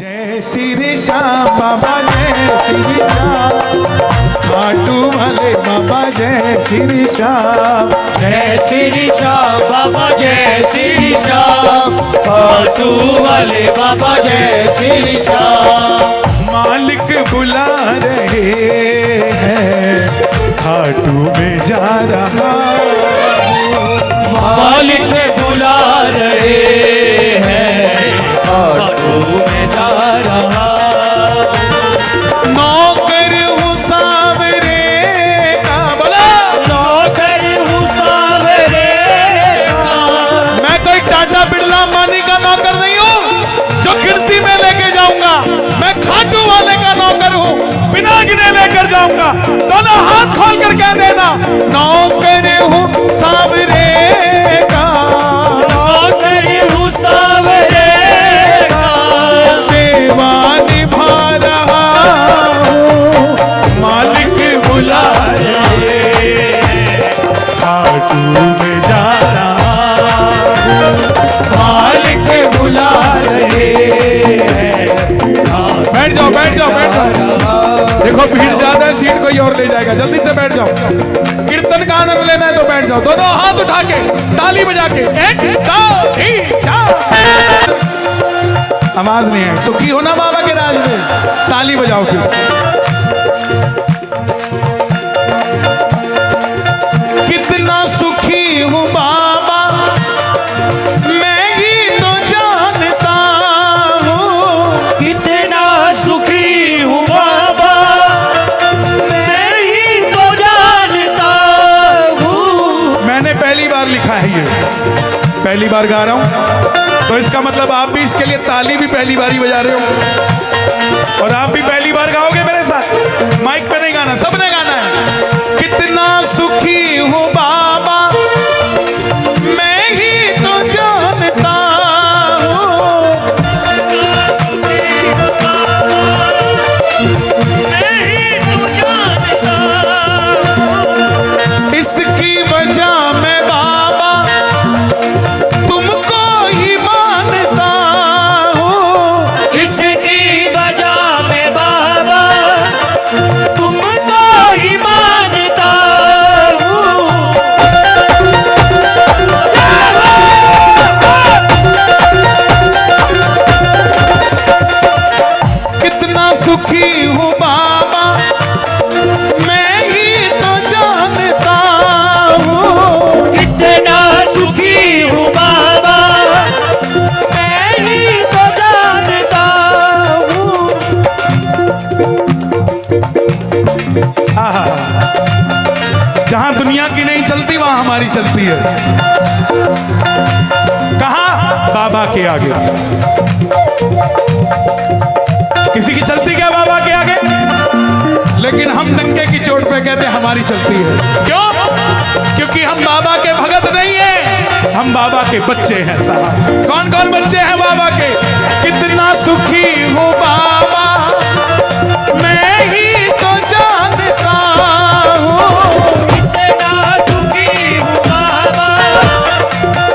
जय श्री श्याम बाबा जय श्री श्याम, खाटू वाले बाबा जय श्री श्याम, जय श्री श्याम बाबा जय श्री श्याम, खाटू वाले बाबा जय श्री श्याम। मालिक बुला रहे हैं, खाटू में जा रहा, मालिक बुला रहे हैं, खाटू में जा रहा। नौकर हूँ सावरे का, बोला नौकर हूँ सावरे का। मैं कोई टाटा बिरला अंबानी का नौकर नहीं हूँ जो गिनती में लेके जाऊंगा, मैं खाटू वाले का नौकर हूँ, बिना गिने लेकर जाऊंगा। दोनों हाथ खोल कर कह देना, नौकर हूँ सावरे का, नौकर हूँ सावरे का, सेवा निभा रहा हूँ, मालिक बुला रहे, खाटू में जा रहा हूँ, मालिक बुला रहे हैं। बैठ जाओ बैठ जाओ बैठ जाओ। देखो भीड़ ज्यादा है, सीट कोई और ले जाएगा, जल्दी से बैठ जाओ। कीर्तन का आनंद लेना है तो बैठ जाओ, दोनों हाथ उठा के ताली बजा के, 1 2 3 4। आवाज नहीं है, सुखी हो ना बाबा के राज में, ताली बजाओ फिर। कितना सुखी हूँ बाबा मैं ही तो जानता हूँ, कितना सुखी हूँ बाबा मैं ही तो जानता हूँ। मैंने पहली बार लिखा है, ये पहली बार गा रहा हूं, तो इसका मतलब आप भी इसके लिए ताली भी पहली बार ही बजा रहे हो, और आप भी पहली बार गाओगे मेरे साथ। माइक पे नहीं गाना, सबने गाना है। कितना सुखी हूँ बाबा मैं ही तो जानता हूँ, मैं ही तो जानता हूँ। इसकी वजह मैं बाबा तुमको ही मानता हूँ, इसकी वजह में बाबा तुमको ही मानता हूँ। कितना सुखी हूँ बाबा मैं ही तो जानता हूँ, कितना सुखी हूँ बाबा मैं ही तो जानता हूँ। आहा, जहां दुनिया की नहीं चलती वहां हमारी चलती है। कहा बाबा के आगे, किसी की चलती क्या बाबा के आगे, लेकिन हम डंके की चोट पे कहते हमारी चलती है। क्यों? क्योंकि हम बाबा के भगत नहीं है, हम बाबा के बच्चे हैं साहब। कौन कौन बच्चे हैं बाबा के? कितना सुखी हूँ बाबा मैं ही तो जानता हूँ, कितना सुखी हूँ बाबा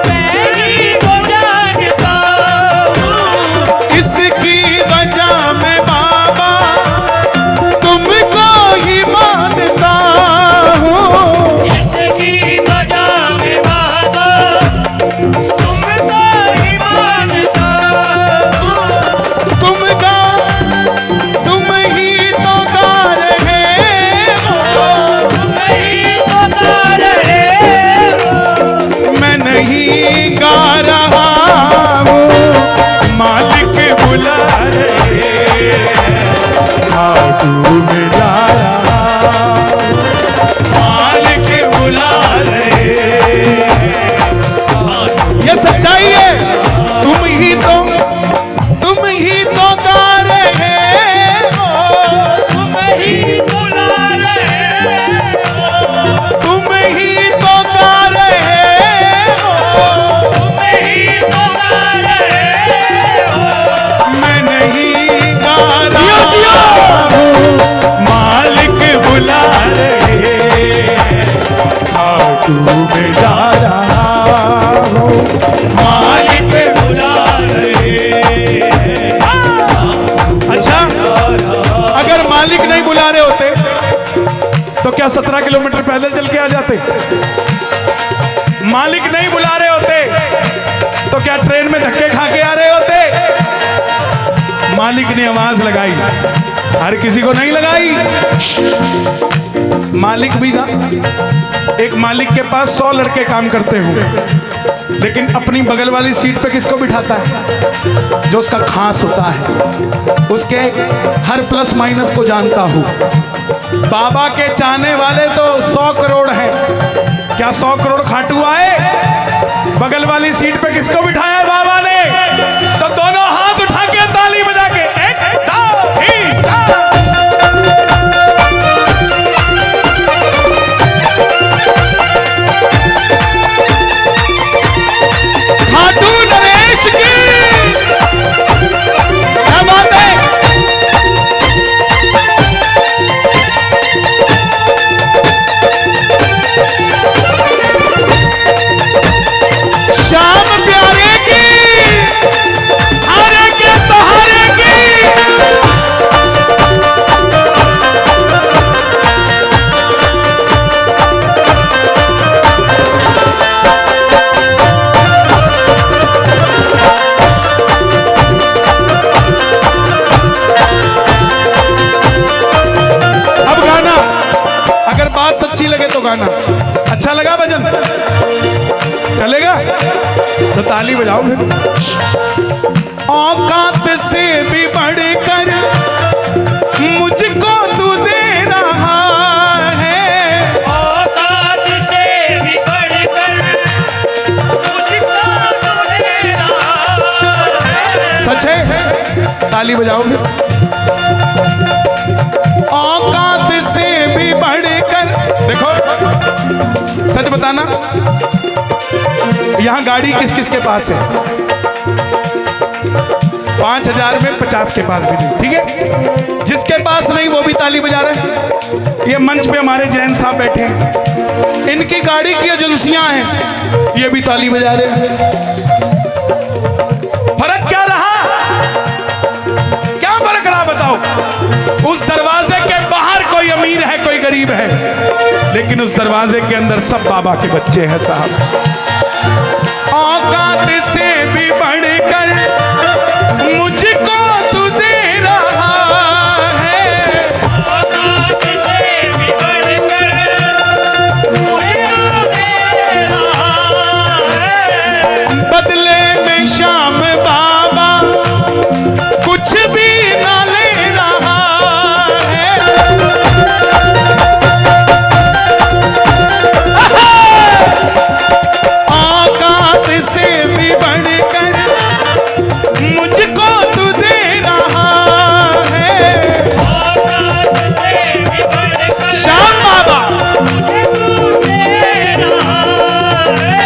मैं ही तो जानता हूँ। इसकी वजह मैं बाबा तुमको ही मानता हूँ, इसकी वजह में बाबा तुमको ही मानता हूँ। तुम ही तो गा रहे हो, तुम ही तो गा रहे हो। मैं नहीं गा रहा हूँ, मालिक बुला रहे, खाटू में जा रहा हूँ, मालिक बुला रहे। ये सच्चाई है, तुम ही तो गा रहे हो, तुम ही बुला रहे हो। तुम ही तो गा रहे हो, तुम ही तो गा रहे हो। मैं नहीं गा रहा हूँ, मालिक बुला रहे, खाटू में जा रहा हूँ, मालिक बुला रहे तो क्या 17 किलोमीटर पैदल चल के आ जाते? मालिक नहीं बुला रहे होते तो क्या ट्रेन में धक्के खा के आ रहे होते? मालिक ने आवाज लगाई, हर किसी को नहीं लगाई। मालिक भी ना, एक मालिक के पास 100 लड़के काम करते हो, लेकिन अपनी बगल वाली सीट पे किसको बिठाता है? जो उसका खास होता है, उसके हर प्लस माइनस को जानता हूं। बाबा के चाहने वाले तो 100 करोड़ हैं। क्या 100 करोड़ खाटू आए? बगल वाली सीट पे किसको बिठाया बाबा ने? तो दोनों हाथ उठा के ताली बजा के 1 2 3 खाटू नरेश की क्या बात है। श्याम प्यारे की, हारे के सहारे की। अब गाना, अगर बात सच्ची लगे तो गाना अच्छा लगा, भजन चलेगा तो ताली बजाओ फिर। औकात से भी बढ़कर मुझको तू दे रहा है, औकात से भी बढ़कर मुझको तू दे रहा है। सच है, ताली बजाओ फिर। औकात से भी बढ़कर, देखो सच बताना, यहां गाड़ी किस किस के पास है? 5000 में 50 के पास भी नहीं, ठीक है। जिसके पास नहीं वो भी ताली बजा रहे हैं। ये मंच पे हमारे जैन साहब बैठे हैं, इनकी गाड़ी की एजेंसियां हैं, ये भी ताली बजा रहे हैं। फर्क क्या रहा? क्या फर्क रहा बताओ? उस दरवाजे के बाहर कोई अमीर है, कोई गरीब है, लेकिन उस दरवाजे के अंदर सब बाबा के बच्चे हैं साहब। औकात से भी बढ़कर मुझको तू दे रहा है, औकात से भी बढ़कर मुझको दे रहा है। बदले में श्याम बाबा कुछ भी ना ले रहा है। औकात से भी बढ़कर मुझको तू दे रहा है, औकात से भी बढ़कर श्याम बाबा मुझको दे रहा है।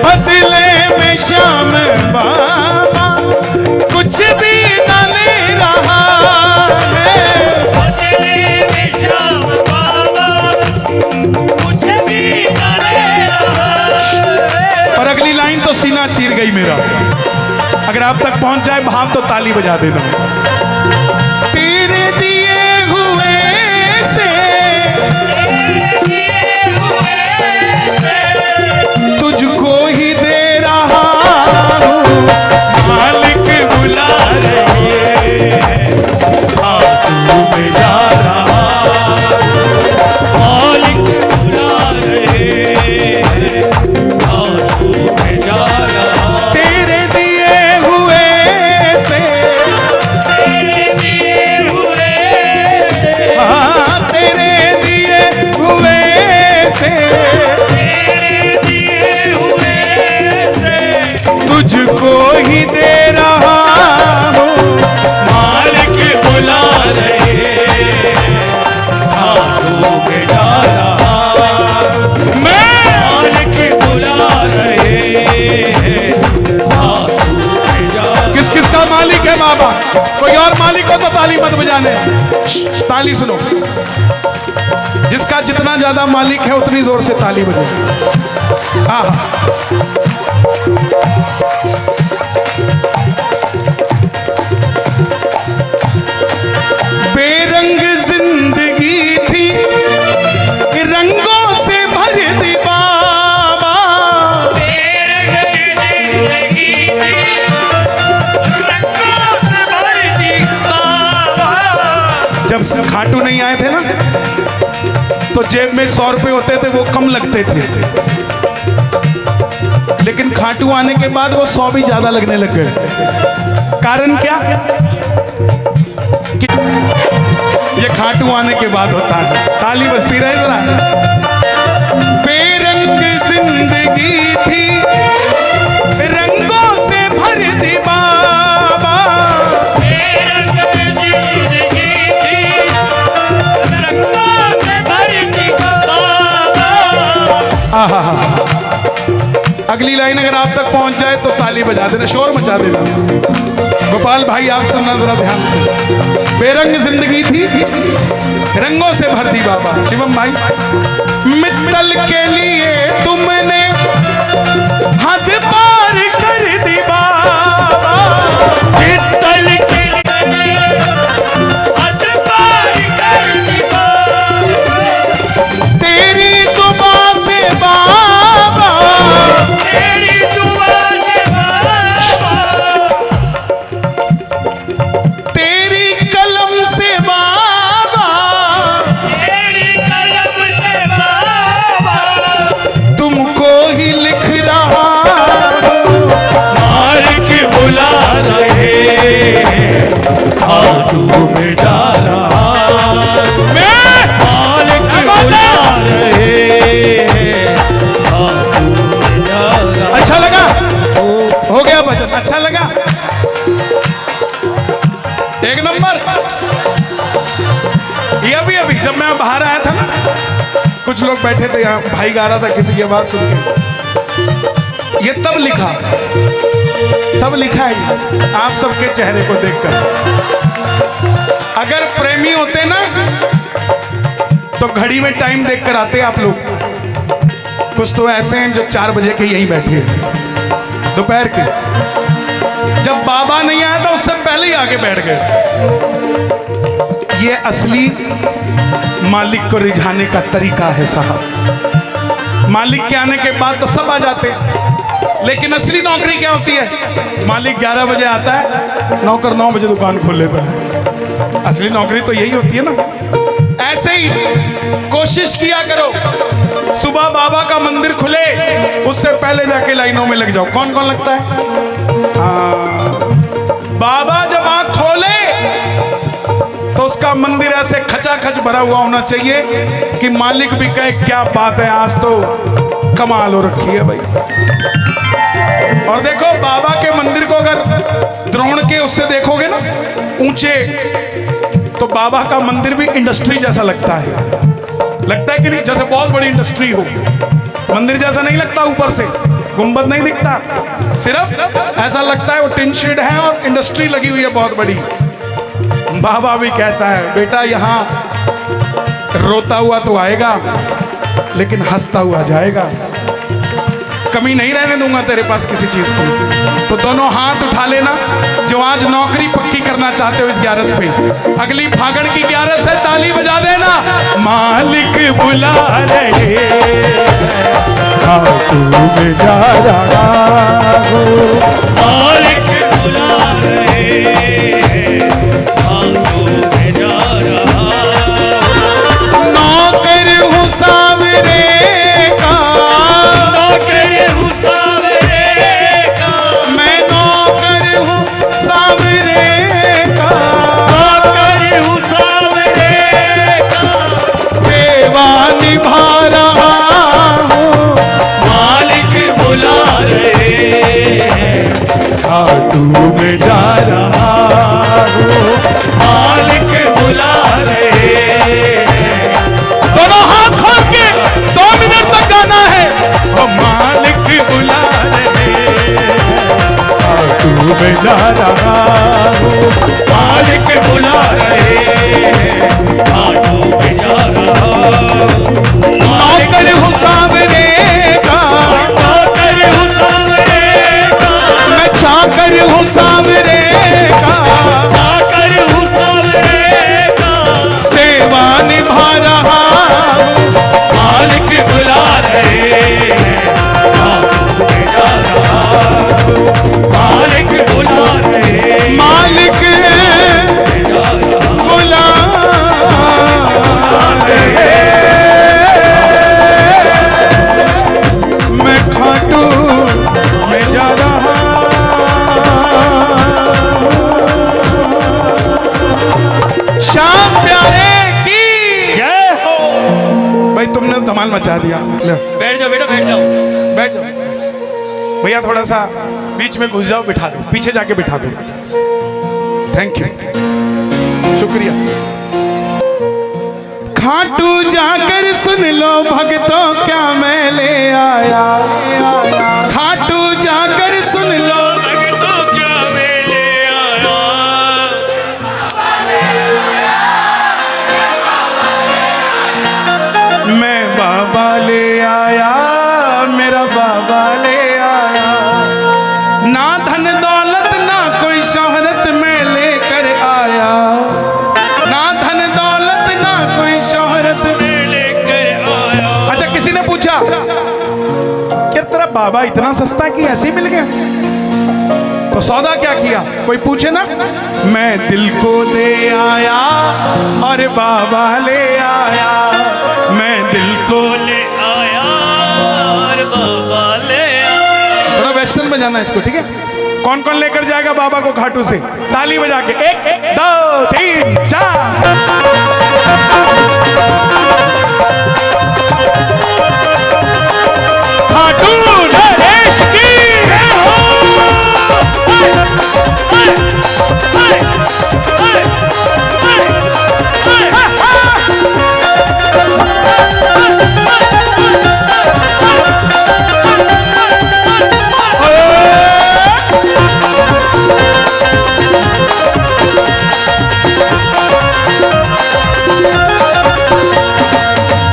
बदले में श्याम बाबा कुछ भी न ले रहा है। बदले में श्याम बाबा कुछ भी न ले रहा है। और अगली लाइन तो सीना चीर गई मेरा, अगर आप तक पहुंच जाए भाव तो ताली बजा देना। तेरे दिए हुए से दिए हुए से तुझको ही दे रहा हूँ, मालिक बुला रही है, खाटू में जा रहा मालिक बुला रहे हैं, खाटू में जा रहा। तेरे दिए हुए से, तेरे दिए हुए से, हाँ तेरे दिए हुए से तेरे दिए हुए से तुझको ही दे रहा हूँ, मालिक बुला रहे हैं, खाटू में जा रहा। मैं मालिक बुला रहे हैं, खाटू में जा। किस किस का मालिक है बाबा? कोई और मालिक हो तो ताली मत बजाने। ताली सुनो, जिसका जितना ज्यादा मालिक है उतनी जोर से ताली बजे। हाँ बेरंग जिंदगी थी जब खाटू नहीं आए थे ना तो जेब में 100 रुपए होते थे, वो कम लगते थे। लेकिन खाटू आने के बाद वो 100 भी ज्यादा लगने लग गए। कारण क्या? कि ये खाटू आने के बाद होता है। ताली बजती रहे जरा। बेरंग जिंदगी थी, रंगों से भर दी बाबा। बेरंग जिंदगी थी, रंगों से भर दी बाबा। आहा, अगली लाइन अगर आप तक पहुंच जाए तो ताली बजा देना, शोर मचा देना। गोपाल भाई आप सुनना जरा ध्यान से। बेरंग जिंदगी थी, रंगों से भर दी बाबा। शिवम भाई, मित्तल के लिए तुमने हद पार कर दी बाबा। मित्तल के लिए हद पार कर दी बाबा। तेरी जुबां से बाबा, तेरी जुबान से बाबा, तेरी कलम से बाबा, तेरी कलम से बाबा। तुमको ही लिख रहा मार के बुला रहे, खाटू में जा रहा। मैं। मार के बुला रहे, खाटू में जा रहा। अच्छा लगा? हो गया भजन? अच्छा लगा? एक नंबर। ये अभी जब मैं बाहर आया था ना, कुछ लोग बैठे थे यहाँ, भाई गा रहा था, किसी की आवाज सुन के ये तब लिखा है ये, आप सबके चेहरे को देखकर। अगर प्रेमी होते ना तो घड़ी में टाइम देखकर आते आप लोग। कुछ तो ऐसे हैं जो 4 बजे के यहीं बैठे हैं दोपहर के। जब बाबा नहीं आया था उससे पहले ही आके बैठ गए। ये असली मालिक को रिझाने का तरीका है साहब। मालिक के आने के बाद तो सब आ जाते हैं, लेकिन असली नौकरी क्या होती है? मालिक 11 बजे आता है, नौकर 9 बजे दुकान खोल लेता है। असली नौकरी तो यही होती है ना। ऐसे ही कोशिश किया करो, सुबह बाबा का मंदिर खुले उससे पहले जाके लाइनों में लग जाओ। कौन कौन लगता है? बाबा जब आंख खोले तो उसका मंदिर ऐसे खचाखच भरा हुआ होना चाहिए कि मालिक भी कहे क्या बात है, आज तो कमाल हो रखी है भाई। और देखो बाबा के मंदिर को अगर द्रोण के उससे देखोगे ना ऊंचे, तो बाबा का मंदिर भी इंडस्ट्री जैसा लगता है कि नहीं? जैसे बहुत बड़ी इंडस्ट्री हो। मंदिर जैसा नहीं लगता, ऊपर से गुंबद नहीं दिखता, सिर्फ ऐसा लगता है वो टिन शेड है और इंडस्ट्री लगी हुई है बहुत बड़ी। बाबा भी कहता है बेटा यहाँ रोता हुआ तो आएगा लेकिन हंसता हुआ जाएगा, कमी नहीं रहने दूंगा तेरे पास किसी चीज की। तो दोनों हाथ उठा लेना जो आज नौकरी पक्की करना चाहते हो इस 11 पे। अगली फागण की 11 है, ताली बजा देना। मालिक बुला रहे, खाटू में जा रहा हो। मालिक बुला रहे, खाटू में जा रहा। नौकर हूँ सावरे का, नौकर हूँ सावरे का, मैं नौकर हूँ सावरे का, नौकर हूँ सावरे का। सेवा निभा रहा हूँ। मालिक बुला रहे, खाटू में जा रहा धमाल मचा दिया। ले बैठ जाओ बेटा, बैठ जाओ। बैठ जाओ भैया, थोड़ा सा बीच में घुस जाओ, बिठा दो, पीछे जाके बिठा दो। थैंक यू, शुक्रिया। खाटू जाकर सुन लो भक्तों क्या मैं ले आया, खाटू जाकर सुन लो भक्तों क्या मैं ले आया। मैं बाबा ले आया, मेरा बाबा ले आया। ना धन दौलत ना कोई शोहरत में लेकर आया, ना धन दौलत ना कोई शोहरत में लेकर आया। अच्छा, किसी ने पूछा क्या तेरा बाबा इतना सस्ता कि ऐसे ही मिल गया, तो सौदा क्या किया? कोई पूछे ना, मैं दिल को दे आया और बाबा ले आया, मैं दिल को ले आया और बाबा ले आया। थोड़ा वेस्टर्न बजाना इसको, ठीक है? कौन कौन लेकर जाएगा बाबा को खाटू से? ताली बजा के 1 2 3 4। खाटू नरेश की जय हो।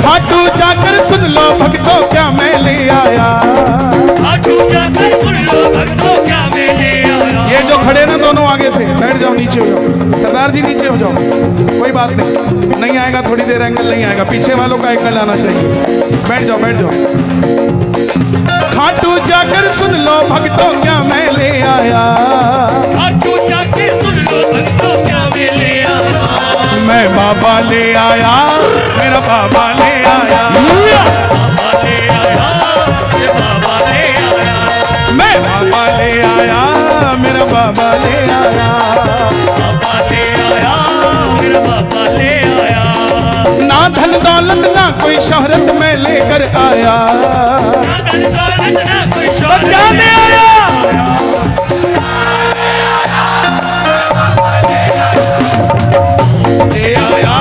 खाटू जाकर सुन लो भक्तों क्या मैं ले आया, खाटू जाकर सुन लो भक्तों क्या मैं ले आया। ये जो खड़े ना दोनों आगे से बैठ जाओ, नीचे हो जाओ। सरदार जी नीचे हो जाओ, कोई बात नहीं, नहीं आएगा थोड़ी देर एंगल नहीं आएगा, पीछे वालों का एंगल आना चाहिए। बैठ जाओ, बैठ जाओ। खाटू जाकर सुन लो भक्तों क्या मैं ले आया, खाटू जाकर सुन लो भक्तों क्या मैं ले आया। मैं बाबा ले आया, मेरा बाबा ले आया, बाबा ले आया, ये बाबा ले आया। मैं बाबा ले आया, मेरा बाबा ले आया। बाबा ले आया, मेरा बाबा ले आया। ना धन दौलत ना कोई शोहरत में लेकर आया, ना धन दौलत ना कोई शोहरत क्या ले आया? ले आया,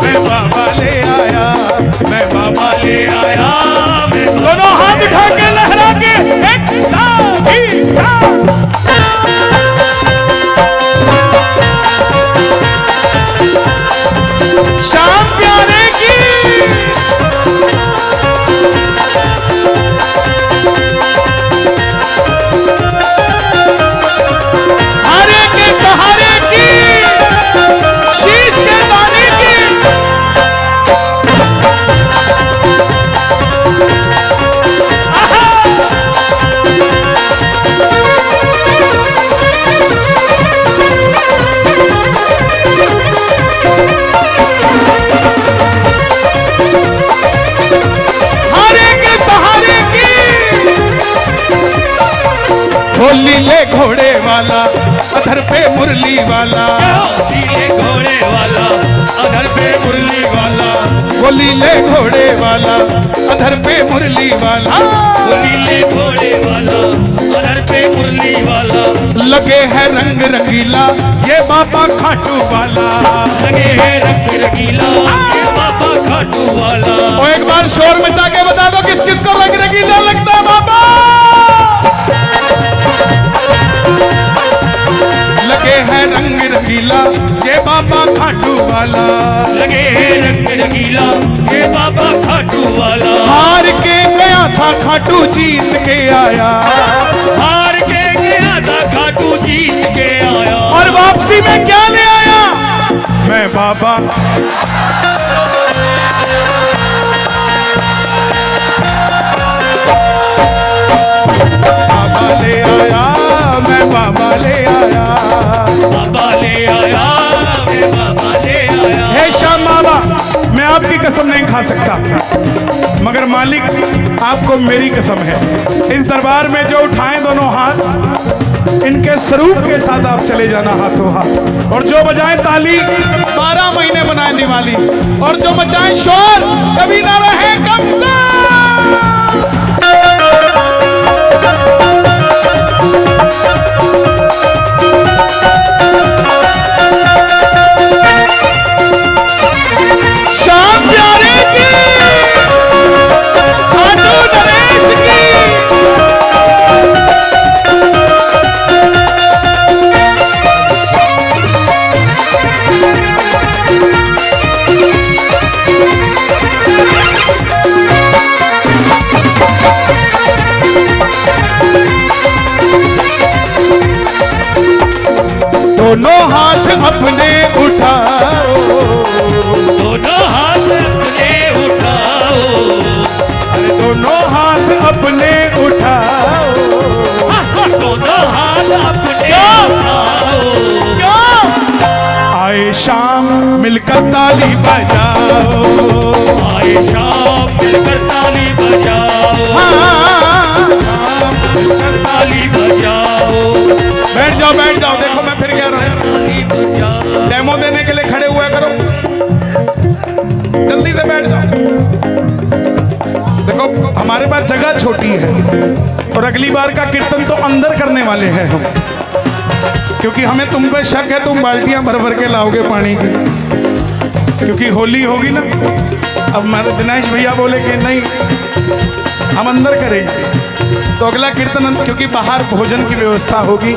मैं बाबा ले आया, मैं बाबा ले आया। मैं दोनों हाथ उठा के लहरा के 1 2 3 4। शाम प्यारे की हारे के सहारे की, शीश के दाने की। हारे के सहारे की, होली ले घोड़े वाला अधर पे मुरली वाला, नीले घोड़े वाला अधर पे मुरली वाला। होली ले घोड़े वाला अधर पे मुरली वाला। नीले घोड़े वाला अधर पे मुरली वाला। लगे है रंग रंगीला ये बाबा खाटू वाला, लगे है रंग रंगीला ये बाबा खाटू वाला। और एक बार शोर मचा के बता दो किस किस को रंग रंगीला लगता है बाबा। लगे है रंग रंगीला ये बाबा खाटू वाला, लगे है रंग रंगीला ये बाबा खाटू वाला। हार के गया था खाटू जीत के आया, हार के गया था खाटू जीत के आया। और वापसी में क्या ले आया? मैं बाबा बाबा ले आया, मैं बाबा ले आया। बाबा ले आया, मैं बाबा ले आया। हे श्याम बाबा, मैं आपकी कसम नहीं खा सकता, मगर मालिक आपको मेरी कसम है। इस दरबार में जो उठाएं दोनों हाथ, इनके स्वरूप के साथ आप चले जाना हाथों हाथ। और जो बजाए ताली 12 महीने बनाए दिवाली, और जो मचाए शोर कभी ना रहे कब्जा। शाम प्यारे की, खाटू नरेश की। दोनों हाथ अपने उठाओ, दोनों हाथ अपने उठाओ, अरे दोनों हाथ अपने उठाओ। दोनों हाथ अपने उठाओ। क्यों? आए शाम मिलकर ताली बजाओ, आए शाम मिलकर ताली बजाओ, हाँ मिलकर ताली बजाओ। बैठ जाओ, देखो मैं फिर कह रहा हूँ, ताली बजाओ। डेमो देने के लिए खड़े हुआ करो, जल्दी से बैठ जाओ। देखो हमारे पास जगह छोटी है, और अगली बार का कीर्तन तो अंदर करने वाले हैं हम, क्योंकि हमें तुम पे शक है, तुम बाल्टियां भर भर के लाओगे पानी की, क्योंकि होली होगी ना। अब हमारे दिनेश भैया बोले कि नहीं हम अंदर करेंगे, तो अगला कीर्तन, क्योंकि बाहर भोजन की व्यवस्था होगी।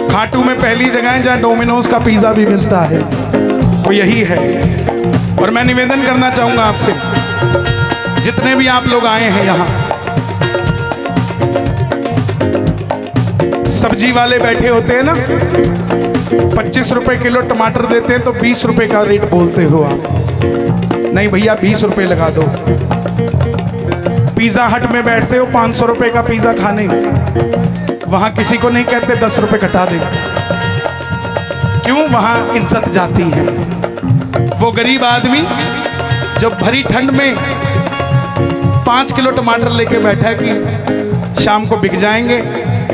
खाटू में पहली जगह है जहाँ डोमिनोज का पिज्जा भी मिलता है, वो यही है। और मैं निवेदन करना चाहूंगा आपसे, जितने भी आप लोग आए हैं यहाँ, सब्जी वाले बैठे होते हैं ना, 25 रुपए किलो टमाटर देते हैं तो 20 रुपए का रेट बोलते हो आप। नहीं भैया 20 रुपए लगा दो। पिज्जा हट में बैठते हो 500 रुपए का पिज्जा खाने, वहां किसी को नहीं कहते 10 रुपए कटा दे। क्यों? वहां इज्जत जाती है। वो गरीब आदमी जो भरी ठंड में 5 किलो टमाटर लेके बैठा है कि शाम को बिक जाएंगे,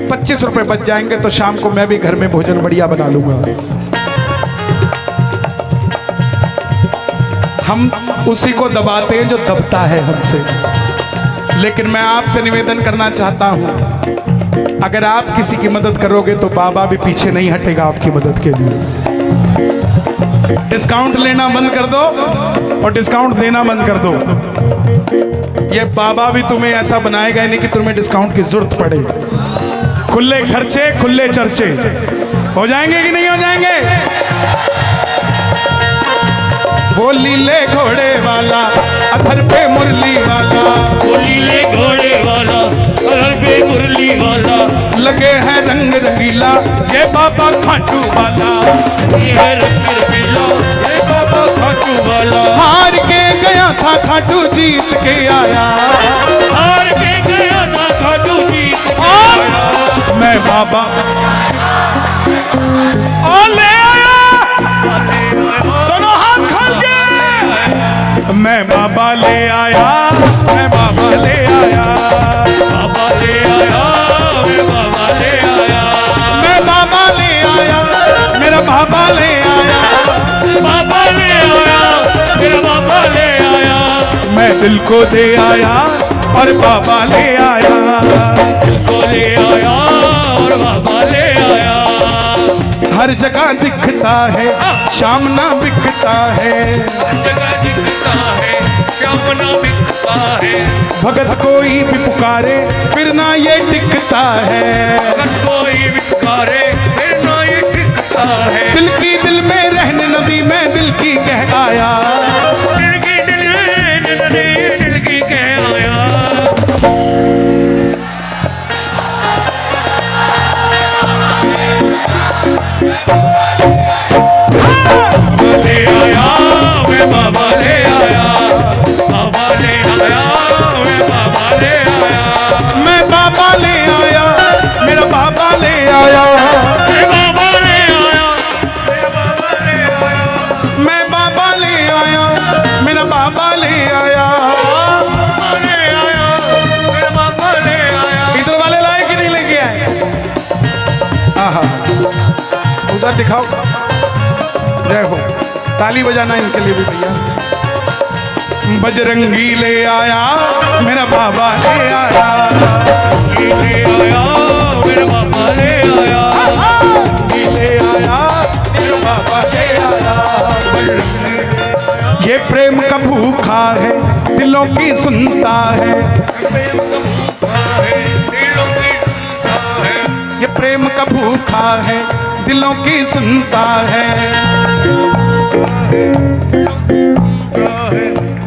25 रुपए बच जाएंगे, तो शाम को मैं भी घर में भोजन बढ़िया बना लूंगा। हम उसी को दबाते हैं जो दबता है हमसे। लेकिन मैं आपसे निवेदन करना चाहता हूं, अगर आप किसी की मदद करोगे तो बाबा भी पीछे नहीं हटेगा आपकी मदद के लिए। डिस्काउंट लेना बंद कर दो और डिस्काउंट देना बंद कर दो। ये बाबा भी तुम्हें ऐसा बनाएगा नहीं कि तुम्हें डिस्काउंट की जरूरत पड़े। खुले खर्चे, खुले चर्चे हो जाएंगे कि नहीं हो जाएंगे? वो लीले घोड़े वाला अधर पे मुरली वाला, वो नीले घोड़े वाला अधर पे मुरली वाला, लगे हैं रंग रंगीला ये बाबा खाटू वाला। ये है रंग रंगीला ये बाबा खाटू वाला। हार के गया था खाटू जीत के आया, हार के गया था खाटू जीत के आया। मैं बाबा और ले आया, दोनों हाथ खोल के। मैं बाबा ले आया, मैं बाबा ले आया, बाबा ले आया, मैं बाबा ले आया, मैं बाबा ले आया, मेरा बाबा ले आया, बाबा ले आया, मेरा बाबा ले आया। मैं दिल को दे आया और बाबा ले आया, को ले आया और बाबा ले आया। हर जगह दिखता है शाम ना बिकता है, जगह दिखता है श्याम ना बिकता है। भगत कोई भी पुकारे फिर ना ये टिकता है, अगर कोई भी पुकारे फिर ना ये टिकता है। दिल की दिल में रहने नदी में दिल की कह आया, दिल की दिल में दिल की कह आया। ले आया मैं बाबा ले आया, बाबा ले आया, मैं बाबा ले आया, मैं बाबा ले आया, मेरा बाबा ले आया, मैं बाबा ले आया, मैं बाबा ले आया, मैं बाबा ले आया, मेरा बाबा ले आया, बाबा ले आया, मैं बाबा ले आया। इधर वाले लाए कि नहीं लेके आए? जय हो। ताली बजाना इनके लिए भी भैया। बजरंगी ले आया मेरा बाबा ले आया, ले आया मेरा बाबा ले आया, ले आया मेरा बाबा ले आया। ये प्रेम का भूखा है दिलों की सुनता है, ये प्रेम का भूखा है दिलों की सुनता है।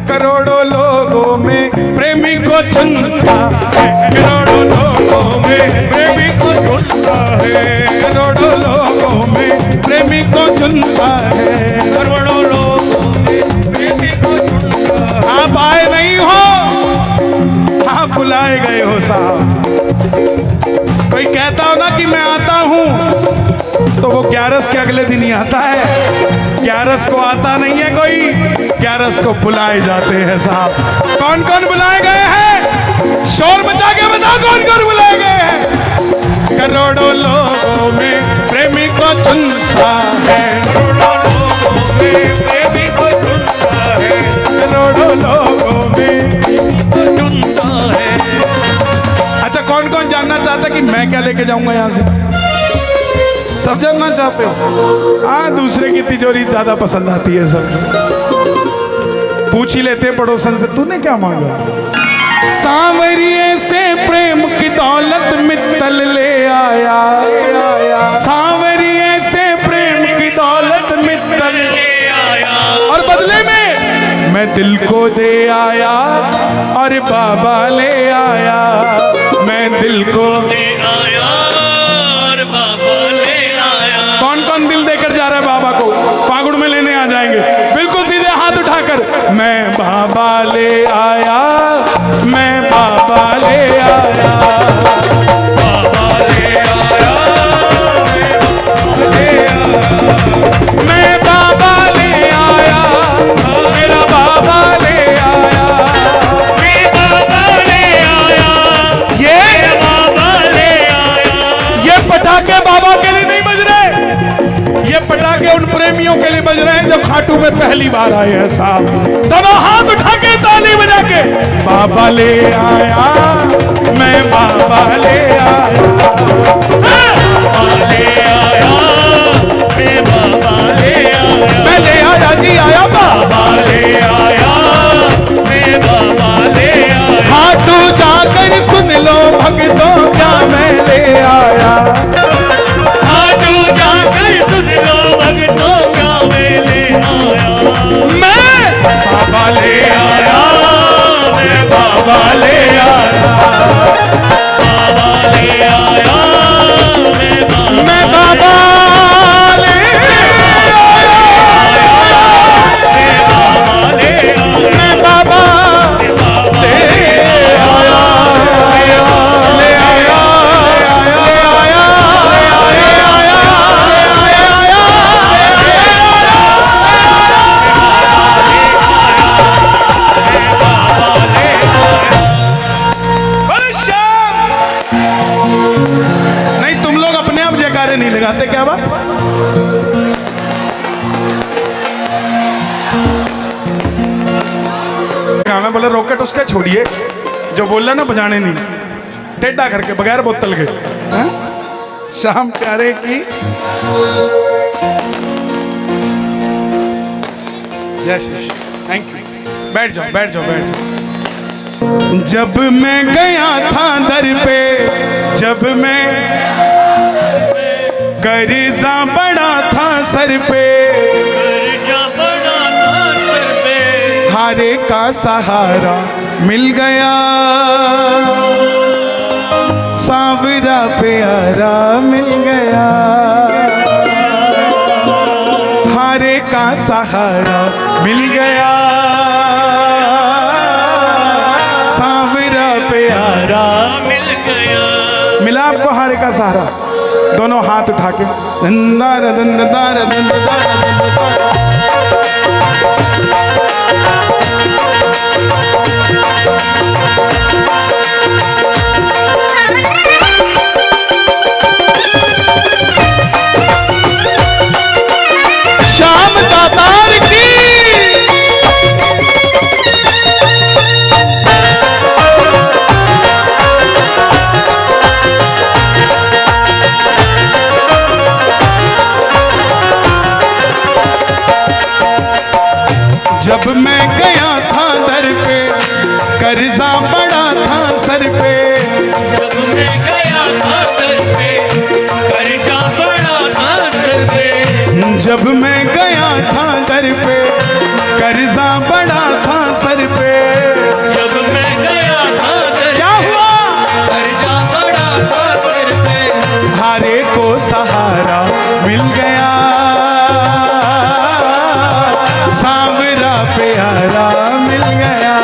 करोड़ों लोगों में प्रेमी को चुनता है, करोड़ों लोगों में प्रेमी को चुनता है, करोड़ों लोगों में प्रेमी को चुनता है, करोड़ों लोगों में प्रेमी को चुनता है। आप आए नहीं हो, आप बुलाए गए हो साहब। कोई कहता हो ना कि मैं आता हूं, तो वो 11 के अगले दिन ही आता है। 11 को आता नहीं है कोई, 11 को बुलाए जाते हैं साहब। कौन कौन बुलाए गए हैं? शोर मचा के बताओ कौन कौन बुलाए गए हैं। करोड़ों लोगों में प्रेमी को चुनता है, करोड़ों लोगों में प्रेमी को चुनता है, करोड़ों लोगों में को चुनता है। अच्छा, कौन कौन जानना चाहता है कि मैं क्या लेके जाऊंगा यहाँ से? सब जानना चाहते हो? हाँ, दूसरे की तिजोरी ज्यादा पसंद आती है सब। पूछ ही लेते पड़ोसन से, तूने क्या मांगा? सांवरिये से प्रेम की दौलत मित्तल ले आया, सांवरिये से प्रेम की दौलत मित्तल ले आया, और बदले में मैं दिल को दे आया और बाबा ले आया, मैं दिल को ले आया और बाबा ले आया। कौन कौन दिल देकर जा रहा है बाबा को? फागुन में लेने आ जाएंगे। बिल्कुल सीधे हाथ उठाकर, मैं बाबा ले आया, मैं बाबा ले आया, बाबा ले आया, मैं बाबा ले आया, मेरा बाबा ले आया, मैं बाबा ले आया, ये बाबा ले आया। ये पटाखे बाबा के लिए नहीं बज रहे, ये पटाखे उन प्रेमियों के लिए बज रहे हैं जो खाटू में पहली बार आए हैं साहब। दोनों हाथ उठा के ताली बजा के, बाबा ले आया, मैं बाबा ले आया, बाबा ले आया, मैं बाबा ले आया, मैं ले आया जी आया बाबा ले आया, मैं बाबा ले आया। खाटू जाकर सुन लो भक्तों क्या मैं ले आया, खाटू जाकर सुन लो भक्तों क्या मैं ले आया, मैं बाबा ले आया, मैं बाबा ले आया, बाबा ले आया, मैं बाबा ले आया, मैं बाबा ले आया, ले आया, ले आया, अरे श्याम! नहीं, तुम लोग अपने आप जयकारे नहीं लगाते क्या बात? मैं बोला रॉकेट उसका छोड़िए, जो बोल रहा ना बजाने नहीं, टेढ़ा करके बगैर बोतल के। हाँ? श्याम प्यारे की जय श्री श्याम। Thank you. बैठ जाओ, बैठ जाओ, बैठ जाओ। जब मैं गया था दर पे, जब मैं कर्जा बड़ा था सर पे, कर्जा बड़ा था सर पे, हारे का सहारा मिल गया, सांवरा प्यारा मिल गया, हारे का सहारा मिल गया, सांवरा प्यारा मिल गया। मिला आपको हारे का सहारा? दोनों हाथ उठा के दंदार दंदार दंदार दंदार। श्याम जब मैं गया था दर पे कर्जा बड़ा था सर पे। जब मैं गया था दर पे कर्जा बड़ा था सर पे। जब मैं गया था दर पे कर्जा बड़ा था सर पे। जब मैं गया था दर क्या हुआ? कर्जा बड़ा था सर पे। हारे को सहारा मिल गया, सांवरा प्यारा मिल गया।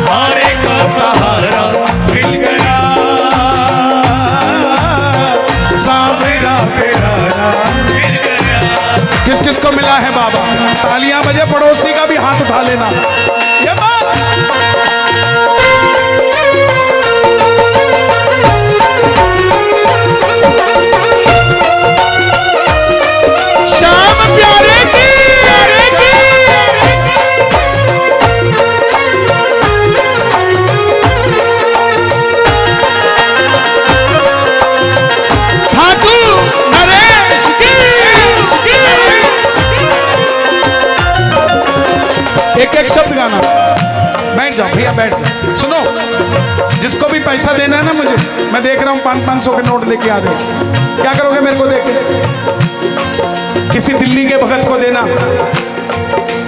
हारे को सहारा मिल गया, सांवरा प्यारा। मिल गया। किस किस को मिला है बाबा? तालियां बजे, पड़ोसी का भी हाथ उठा लेना। ये बात श्याम प्यारे की, ठाकुर नरेश की। एक एक शब्द गाना। बैठ जाओ भैया, बैठ जाओ। सुनो, जिसको भी पैसा देना है ना मुझे, मैं देख रहा हूँ 500-500 के नोट लेके आ गए। क्या करोगे मेरे को देख के? किसी दिल्ली के भगत को देना,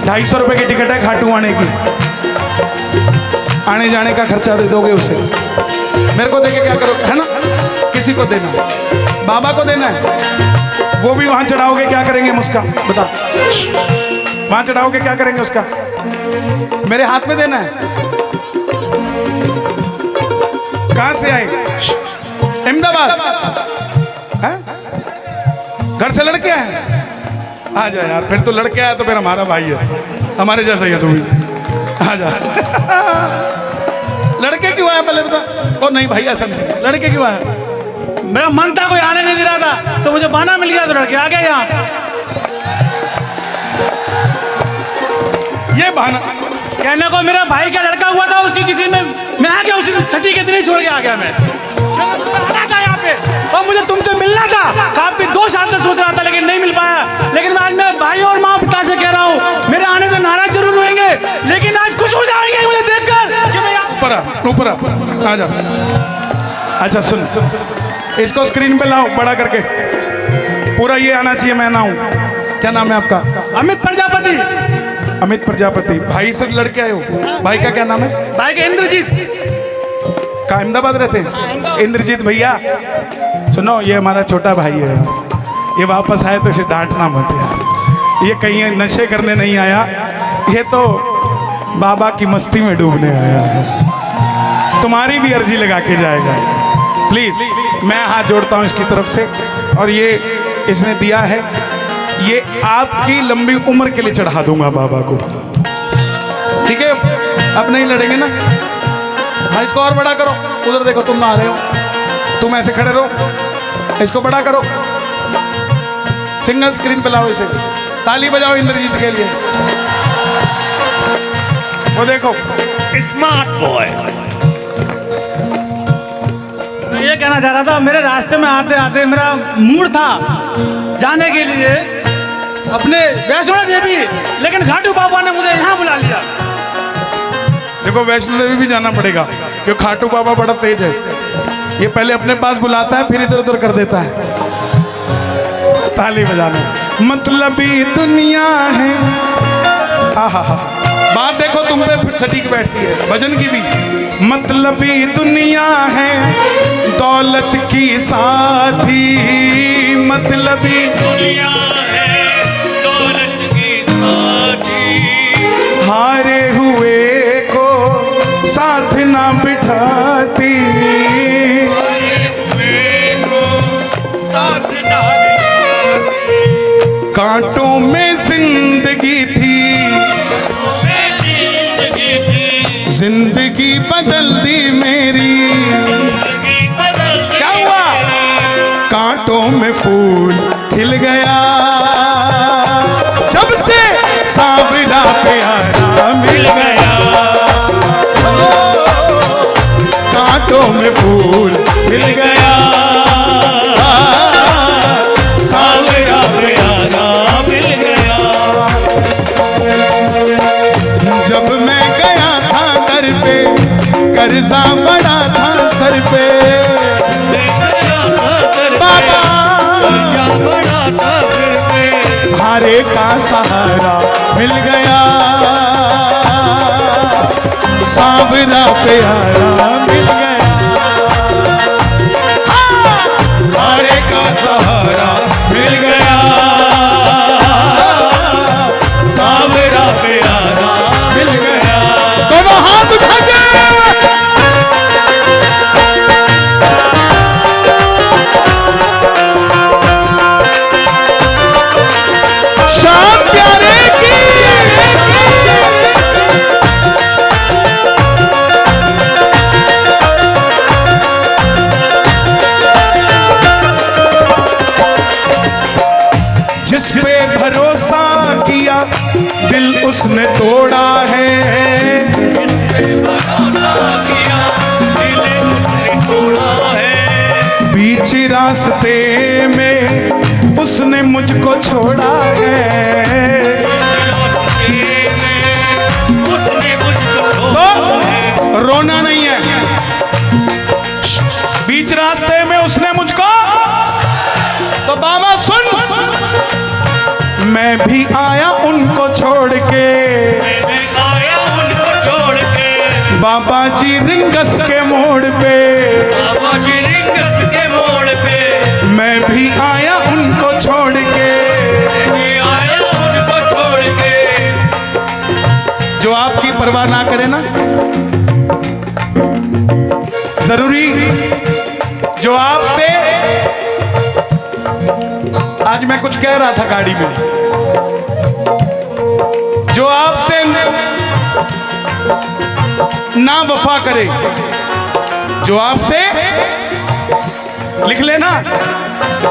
250 रुपए की टिकट है खाटू आने की, आने जाने का खर्चा दे दोगे उसे। मेरे को देके क्या करोगे, है ना? किसी को देना, बाबा को देना है, वो भी वहां चढ़ाओगे, क्या करेंगे हम उसका? बता, वहां चढ़ाओगे, क्या करेंगे उसका? मेरे हाथ में देना है। कहां से आए? अहमदाबाद। घर से लड़के आए? आ जा यार, फिर तो लड़के आया तो फिर हमारा भाई है, हमारे जैसा ही है तू भी। आ जा। लड़के क्यों आया पहले बता। ओ नहीं भाई, ऐसा नहीं, लड़के क्यों आया? मेरा मन था, कोई आने नहीं दे रहा था, तो मुझे बहाना मिल गया तो लड़के आ गए यहाँ। ये बहाना कहने को मेरा भाई का लड़का हुआ था, उसकी किसी में मैं आ गया, उसी छठी के दिन ही छोड़ के आ गया मैं। आना था यहाँ पे और मुझे तुमसे मिलना था, काफी 2 साल से सोच रहा था लेकिन नहीं मिल पाया। लेकिन आज मैं भाई और माँ पिता से कह रहा हूँ, मेरे आने से नाराज जरूर होंगे लेकिन आज खुश हो जाएंगे मुझे देखकर कि मैं ऊपर आ जा। अच्छा सुन, इसको स्क्रीन पे लाओ बड़ा करके, पूरा ये आना चाहिए मैं ना हूँ। क्या नाम है आपका? अमित प्रजापति। अमित प्रजापति। भाई से लड़के आए हो? भाई का क्या नाम है? भाई का इंद्रजीत। का अहमदाबाद रहते हैं? इंद्रजीत भैया सुनो, ये हमारा छोटा भाई है, ये वापस आए तो इसे डांटना मत यार, ये कहीं नशे करने नहीं आया, ये तो बाबा की मस्ती में डूबने आया है। तुम्हारी भी अर्जी लगा के जाएगा। प्लीज मैं हाथ जोड़ता हूँ इसकी तरफ से, और ये इसने दिया है, ये आपकी लंबी उम्र के लिए चढ़ा दूंगा बाबा को, ठीक है? अब नहीं लड़ेंगे ना? हाँ, इसको और बड़ा करो, उधर देखो तुम ना आ रहे हो, तुम ऐसे खड़े रहो, इसको बड़ा करो, सिंगल स्क्रीन पे लाओ इसे। ताली बजाओ इंद्रजीत के लिए। वो देखो स्मार्ट बॉय। मैं ये कहना चाह रहा था, मेरे रास्ते में आते आते मेरा मूड था जाने के लिए अपने वैष्णो देवी, लेकिन घाटू बाबा ने मुझे यहाँ बुला लिया। देखो वैष्णो देवी भी जाना पड़ेगा क्योंकि खाटू बाबा बड़ा तेज है, ये पहले अपने पास बुलाता है फिर इधर उधर कर देता है। ताली बजाना मतलबी दुनिया है। आहा, बात देखो तुम पे सटीक बैठती है, भजन की भी। मतलबी दुनिया है दौलत की साथी, मतलबी दुनिया है दौलत की साथी, हारे हुए को साथ ना बिठाती, साथ ना कांटों में जिंदगी थी, जिंदगी बदल दी मेरी। क्या हुआ? कांटों में फूल खिल गया जब से सांवरा प्यारा मिल गया, कांटों में फूल खिल गया, सांवरा प्यारा मिल गया। हारे का सहारा मिल गया, सांवरा प्यारा मिल गया। हाँ! हारे का सहारा मिल गया, सांवरा प्यारा मिल गया। दोनों हाथ उठा के शाम प्यारे की। जिस पे भरोसा किया दिल उसने तोड़ा है, बीच रास्ते में उसने मुझको छोड़ा है। तो रोना नहीं है, बीच रास्ते में उसने मुझको, तो बाबा सुन, मैं भी आया उनको छोड़ के, बाबा जी रिंगस के मोड़ पे, मैं भी आया उनको छोड़ के। जो आपकी परवाह ना करे ना, जरूरी जो आपसे, आज मैं कुछ कह रहा था गाड़ी में, जो आपसे ना वफा करे, जो आपसे, लिख लेना,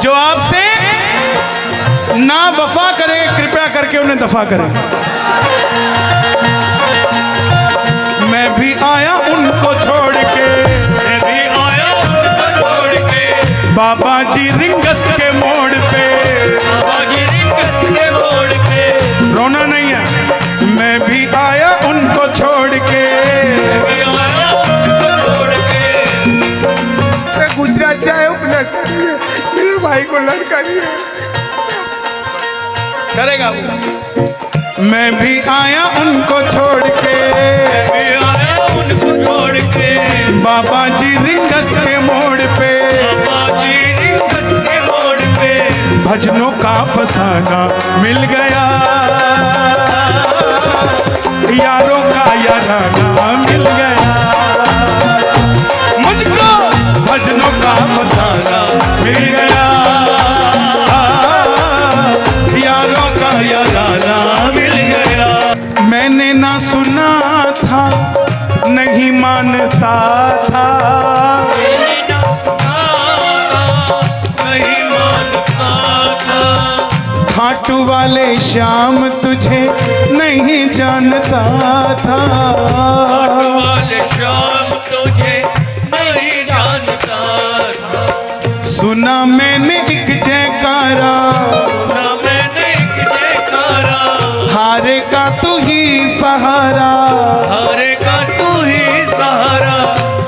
जो आपसे ना वफा करे कृपया करके उन्हें दफा करें। मैं भी आया उनको छोड़ के, बाबा जी रिंगस के मोड़ पे, रोना नहीं है, मैं भी आया उनको छोड़ के। गुजरात जाए अपना मेरे भाई को लड़का नहीं है, करेगा वो। मैं भी आया उनको छोड़ के, बाबा जी रिंगस के मोड़ पे, भजनों का फसाना मिल गया, यारों का याराना मिल गया, मुझको भजनों का फसाना मिल गया, यारों का याराना मिल गया। मैंने ना सुना था, नहीं मानता था, खाटू वाले श्याम तुझे नहीं जानता था, खाटू वाले श्याम तुझे नहीं जानता था। सुना मैंने एक जयकारा, सुना मैंने एक जयकारा, हारे का तू ही सहारा, हारे का तू ही सहारा,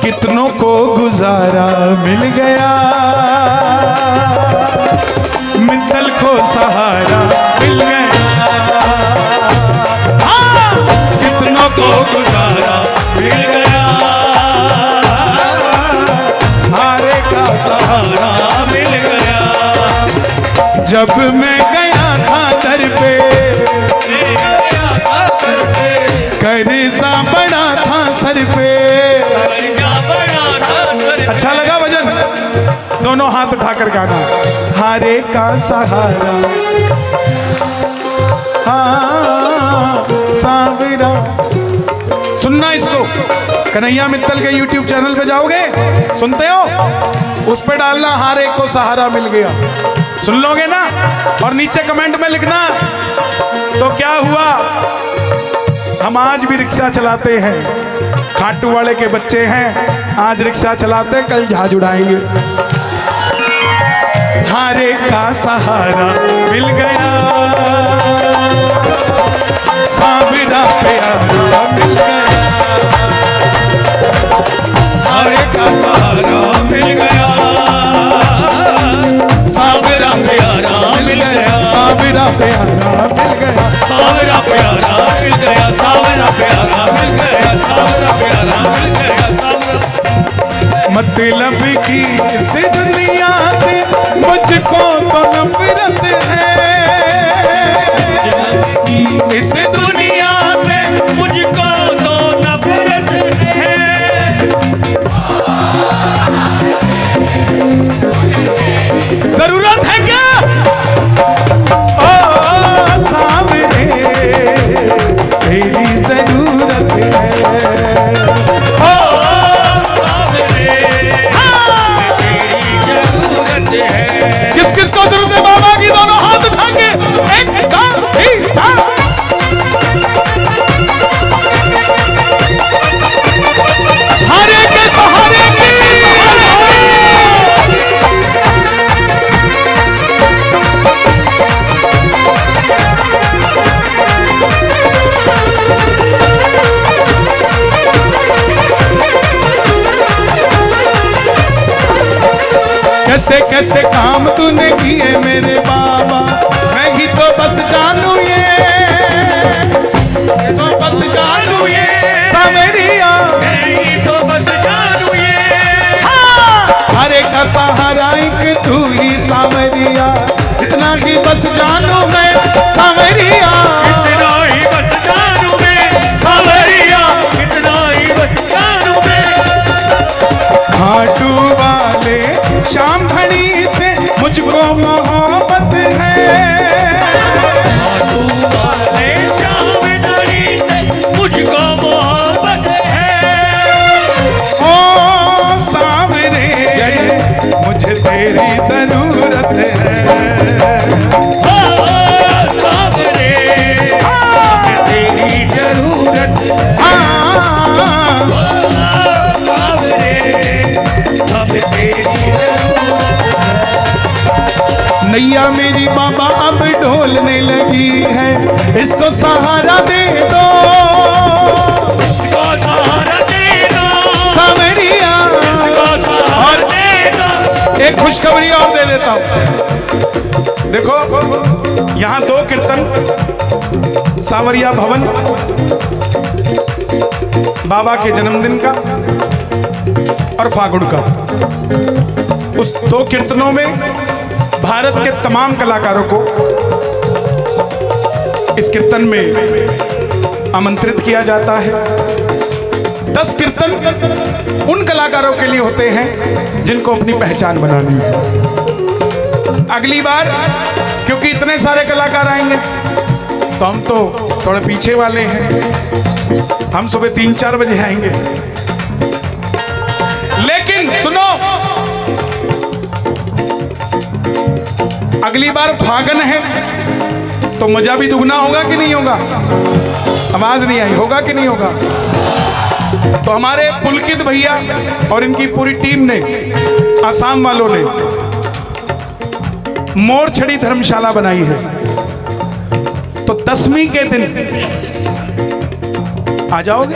कितनों को गुजारा मिल गया, मित्तल को सहारा मिल गया, हाँ! कितनों को गुजारा मिल गया, हारे का सहारा मिल गया। जब मैं गया था दर पे, कर्जा बड़ा था सर पे। अच्छा लगा भजन? दोनों हाथ उठाकर गाना, हारे का सहारा, हाँ सांवरा। सुनना इसको, कन्हैया मित्तल के YouTube चैनल पे जाओगे, सुनते हो, उस पे डालना हारे को सहारा मिल गया, सुन लोगे ना। और नीचे कमेंट में लिखना तो क्या हुआ, हम आज भी रिक्शा चलाते हैं, खाटू वाले के बच्चे हैं, आज रिक्शा चलाते कल जहाज उड़ाएंगे। हारे का सहारा मिल गया, सांवरा प्यारा मिल गया, हारे का सहारा मिल गया, सांवरा प्यारा मिल गया, सांवरा सावरा प्यारा मिल गया, सावरा प्यारा मिल गया, सावरा प्यारा मिल गया, सावरा प्यारा मिल गया, सावरा। मतलब की इस दुनिया से मुझको तो नफरत है, इस दुनिया से मुझको तो नफरत है। जरूरत है क्या? ओ सामने तेरी जरूरत है, ओ सावरे, तेरी जरूरत है। किस किस को जरूरत है बाबा की? दोनों हाथ उठा के एक काम भी चार। हरे के सहारे की कैसे कैसे काम तूने किए मेरे बाबा, मैं ही तो बस जानू ये, तो बस जानू ये सावरिया, मैं तो बस जानू ये। हरे का सहारा एक तू ही सावरिया, इतना ही बस जानू मैं सावरिया, इतना ही बस जानू मैं सावरिया, इतना ही बस जानू मैं। खाटू वाले श्याम धनी से मुझको मोहब्बत है, तू वाले जावेदारी से मुझको मोहब्बत है। ओ सावरे मुझे तेरी जरूरत है, ओ सावरे, तेरी जरूरत है। हाँ। सावरे, अब तेरी नैया मेरी बाबा अब ढोलने लगी है, इसको सहारा दे दो इसको सहारा दे दो, सावरिया। इसको सहारा दे दो। एक खुशखबरी और दे देता हूं, देखो यहाँ दो कीर्तन, सावरिया भवन बाबा के जन्मदिन का और फागुन का, उस दो कीर्तनों में भारत के तमाम कलाकारों को इस कीर्तन में आमंत्रित किया जाता है। 10 कीर्तन उन कलाकारों के लिए होते हैं जिनको अपनी पहचान बनानी है। अगली बार क्योंकि इतने सारे कलाकार आएंगे तो हम तो थोड़े पीछे वाले हैं, हम सुबह 3-4 बजे आएंगे। लेकिन सुनो, अगली बार फागन है तो मजा भी दुगना होगा कि नहीं होगा? आवाज नहीं आई, होगा कि नहीं होगा? तो हमारे पुलकित भैया और इनकी पूरी टीम ने, आसाम वालों ने मोरछड़ी धर्मशाला बनाई है, तो 10वीं के दिन आ जाओगे?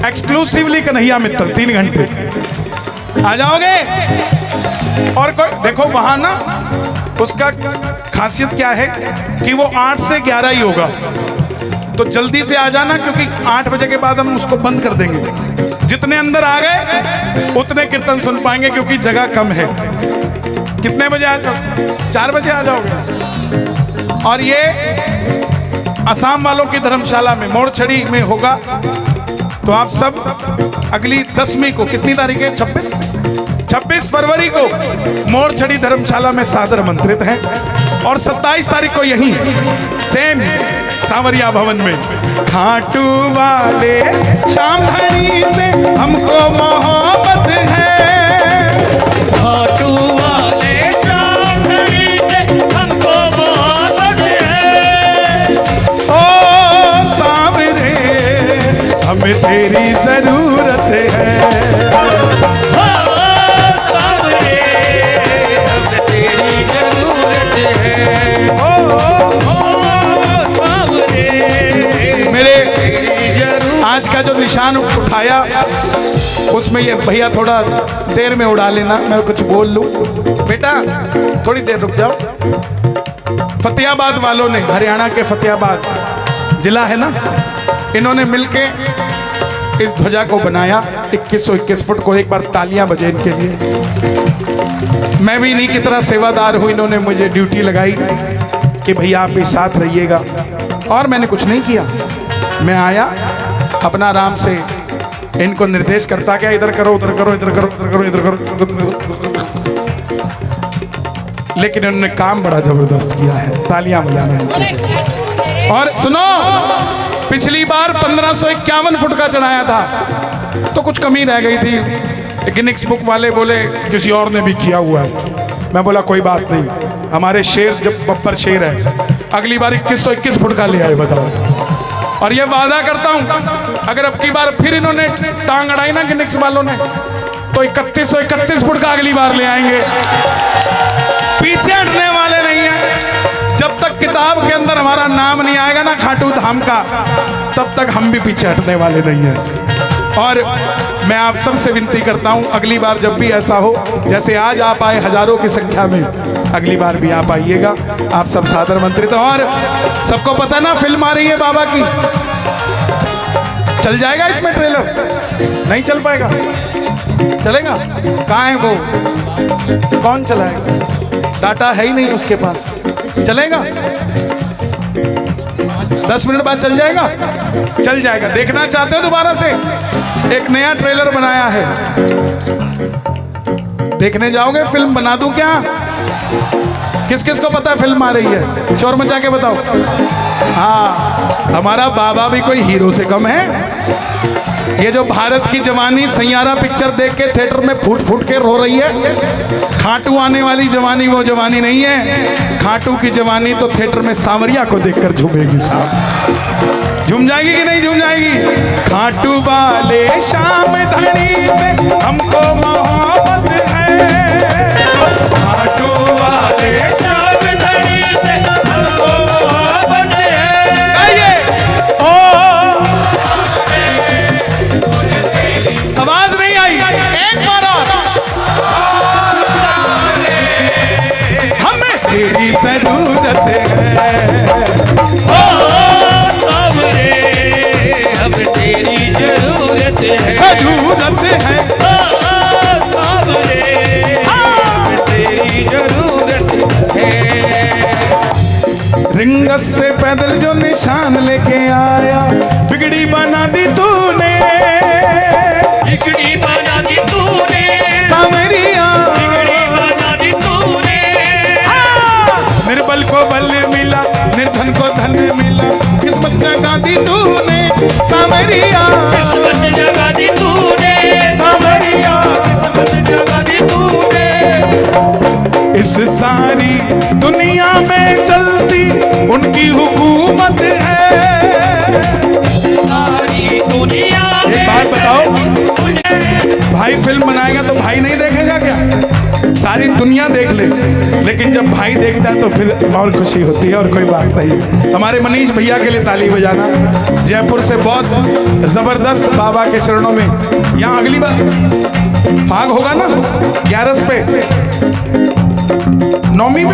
एक्सक्लूसिवली कन्हैया मित्तल 3 घंटे आ जाओगे? और कोई देखो वहां ना, उसका खासियत क्या है कि वो 8 से 11 ही होगा, तो जल्दी से आ जाना क्योंकि 8 बजे के बाद हम उसको बंद कर देंगे। जितने अंदर आ गए उतने कीर्तन सुन पाएंगे क्योंकि जगह कम है। कितने बजे आ जाओ? 4 बजे आ जाओगे। और ये असम वालों की धर्मशाला में मोरछड़ी में होगा, तो आप सब अगली 10वीं को, कितनी तारीख है? 26 फरवरी को मोरछड़ी धर्मशाला में सादर आमंत्रित हैं, और 27 तारीख को यहीं सेम सावरिया भवन में खाटू वाले श्याम धनी से हमको मोहब्बत है, खाटू वाले श्याम धनी से हमको मोहब्बत है। ओ सावरे हमें तेरी जरूरत है, आज का जो निशान उठाया उसमें ये भैया थोड़ा देर में उड़ा लेना, मैं कुछ बोल लूं। बेटा थोड़ी देर रुक जाओ। फतेहाबाद वालों ने, हरियाणा के फतेहाबाद जिला है ना, इन्होंने मिलके इस ध्वजा को बनाया 2121 फुट को। एक बार तालियां बजे इनके लिए। मैं भी इन्हीं की तरह सेवादार हूं। इन्होंने मुझे ड्यूटी लगाई कि भैया आप भी साथ रहिएगा, और मैंने कुछ नहीं किया। मैं आया अपना आराम से इनको निर्देश करता गया, इधर करो, उधर करो, इधर करो, इधर करो, इधर करो। लेकिन इन्होंने काम बड़ा जबरदस्त किया है, तालियां बजाना है। और सुनो, पिछली बार 1551 फुट का चढ़ाया था तो कुछ कमी रह गई थी। गिनीज बुक वाले बोले किसी और ने भी किया हुआ है। मैं बोला कोई बात नहीं, हमारे शेर जब बब्बर शेर है, अगली बार 2121 फुट का ले आए, बताओ। और ये वादा करता हूं, अगर अब की बार फिर इन्होंने टांग अड़ाई ना गिनीज वालों ने, तो 3131 फुट का अगली बार ले आएंगे। पीछे हटने वाले नहीं है। जब तक किताब के अंदर हमारा नाम नहीं आएगा ना खाटू धाम का, तब तक हम भी पीछे हटने वाले नहीं हैं। और मैं आप सबसे विनती करता हूं, अगली बार जब भी ऐसा हो, जैसे आज आप आए हजारों की संख्या में, अगली बार भी आप आइएगा। आप सब सादर आमंत्रित। और सबको पता ना फिल्म आ रही है बाबा की, चल जाएगा इसमें ट्रेलर? नहीं चल पाएगा? चलेगा? कहाँ है वो? कौन चलाएगा? डाटा है ही नहीं उसके पास। चलेगा? 10 मिनट बाद चल जाएगा? चल जाएगा। देखना चाहते हो दोबारा से? एक नया ट्रेलर बनाया है, देखने जाओगे? फिल्म बना दूं क्या? किस किस को पता है फिल्म आ रही है? शोर मचा के बताओ। हाँ, हमारा बाबा भी कोई हीरो से कम है। ये जो भारत की जवानी सैयारा पिक्चर देख के थिएटर में फूट फूट के रो रही है, खाटू आने वाली जवानी वो जवानी नहीं है। खाटू की जवानी तो थिएटर में सांवरिया को देखकर झूमेगी साहब। झूम जाएगी कि नहीं झूम जाएगी? खाटू वाले शाम धनी से हमको मोहब्बत है, खाटू वाले शाम धनी से हमको मोहब्बत है। आइए आवाज नहीं आई, एक बार और। हमें तेरी जरूरत है, सावरे हमें तेरी जरूरत है, जरूरत है, सावरे हमें तेरी जरूरत है। रिंगस से पैदल जो निशान लेके आया, बिगड़ी बना दी तूने, बिगड़ी बना दी तूने, सावरिया बिगड़ी बना दी तूने। निर्बल को बल मिला, निर्धन को धन मिला, किस्मत जगा दी तूने, सावरिया किस्मत जगा दी तूने, सावरिया किस्मत जगा दी तूने। इस सारी दुनिया में चलती उनकी हुकूमत है। सारी दुनिया एक बात बताओ, भाई फिल्म बनाएगा तो भाई नहीं देखेगा क्या? सारी दुनिया देख ले, लेकिन जब भाई देखता है तो फिर और खुशी होती है। और कोई बात नहीं। हमारे मनीष भैया के लिए ताली बजाना। जयपुर से बहुत जबरदस्त बाबा के चरणों में। यहाँ अगली बार फाग होगा ना 11 पे, नौमी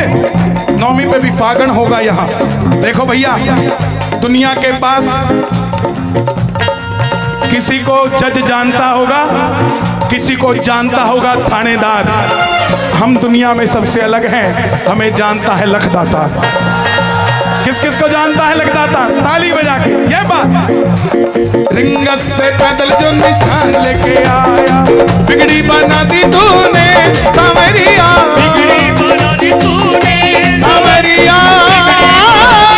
पे भी फागण होगा यहाँ। देखो भैया, दुनिया के पास किसी को जज जानता होगा, किसी को जानता होगा थानेदार। हम दुनिया में सबसे अलग हैं, हमें जानता है लखदाता। किस किस को जानता है लखदाता? ताली बजा के ये बात। रिंगस से पैदल जो निशान लेके आया, बिगड़ी बना दी तूने, सावरिया बिगड़ी बना दी तूने, सावरिया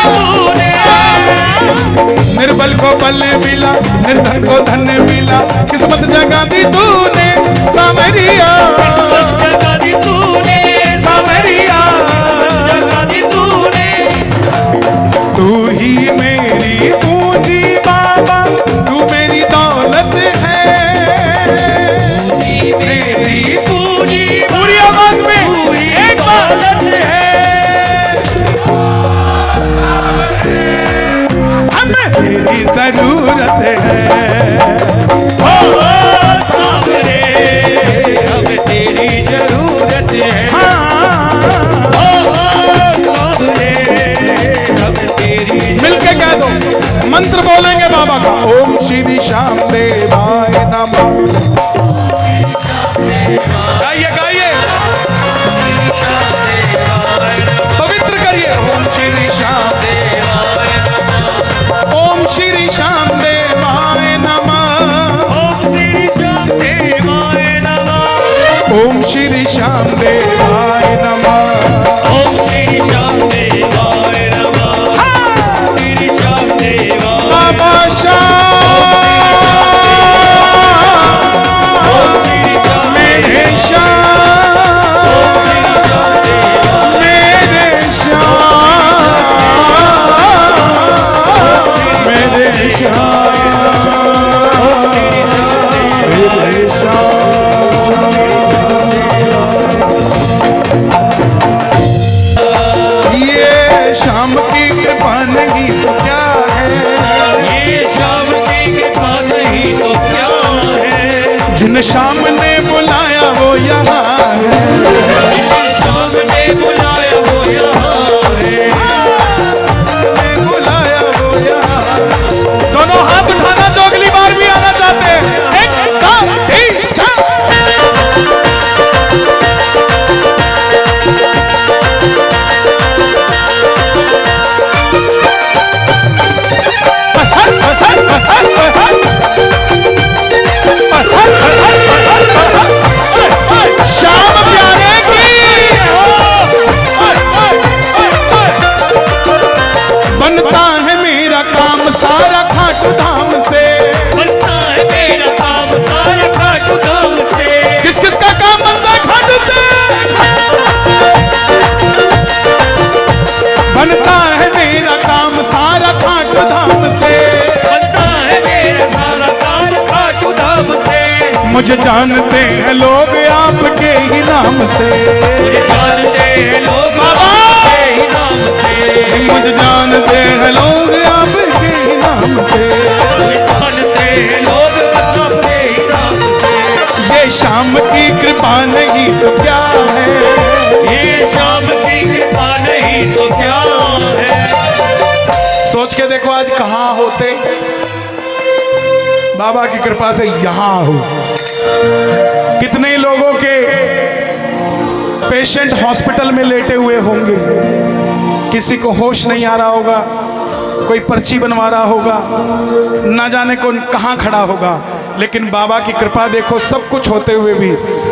तूने। निर्बल को बल मिला, निर्धन को धन मिला, किस्मत जगा दी तूने, सावरिया जगा दी तूने, सावरिया जगा दी तूने। तू ही मेरी पूंजी बाबा, तू मेरी दौलत है, मेरी पूरी पूरी आवाज में एक बार हमें तेरी जरूरत है, सावरे श्याम देवाय नमः। ओम श्री श्याम देवाय नमः। श्री श्याम देवाय बाबा श्याम मेरे श्याम मेरे श्याम मेरे श्याम मेरे श्याम। ये शाम की कृपा नहीं तो क्या है, ये शाम की कृपा नहीं तो क्या है। जिन शाम ने बुलाया वो यहाँ है, शाम ने बुलाया वो यहाँ है। बुलाया वो यहाँ। दोनों हाथ उठाना जो अगली बार भी आना चाहते हैं। एक दो तीन चार। श्याम प्यारे की बनता है मेरा काम सारा खाटू धाम से। बनता है मेरा काम सारा खाटू धाम से। किस किस का काम बनता है खाटू से? बनता है मेरा काम सारा खाटू धाम से। बनता है मेरा सारा काम खाटू धाम से। मुझे जानते हैं लोग आपके ही नाम से। मुझे जानते हैं लोग बाबा आपके ही नाम से। मुझे जानते हैं लोग आपके ही नाम से। मुझे जानते हैं लोग आपके ही नाम से। ये शाम की कृपा नहीं तो क्या है, ये शाम की कृपा नहीं तो क्या है। सोच के देखो आज कहाँ होते, बाबा की कृपा से यहाँ हो। कितने लोगों के पेशेंट हॉस्पिटल में लेटे हुए होंगे, किसी को होश नहीं आ रहा होगा, कोई पर्ची बनवा रहा होगा, ना जाने कौन कहाँ खड़ा होगा, लेकिन बाबा की कृपा देखो, सब कुछ होते हुए भी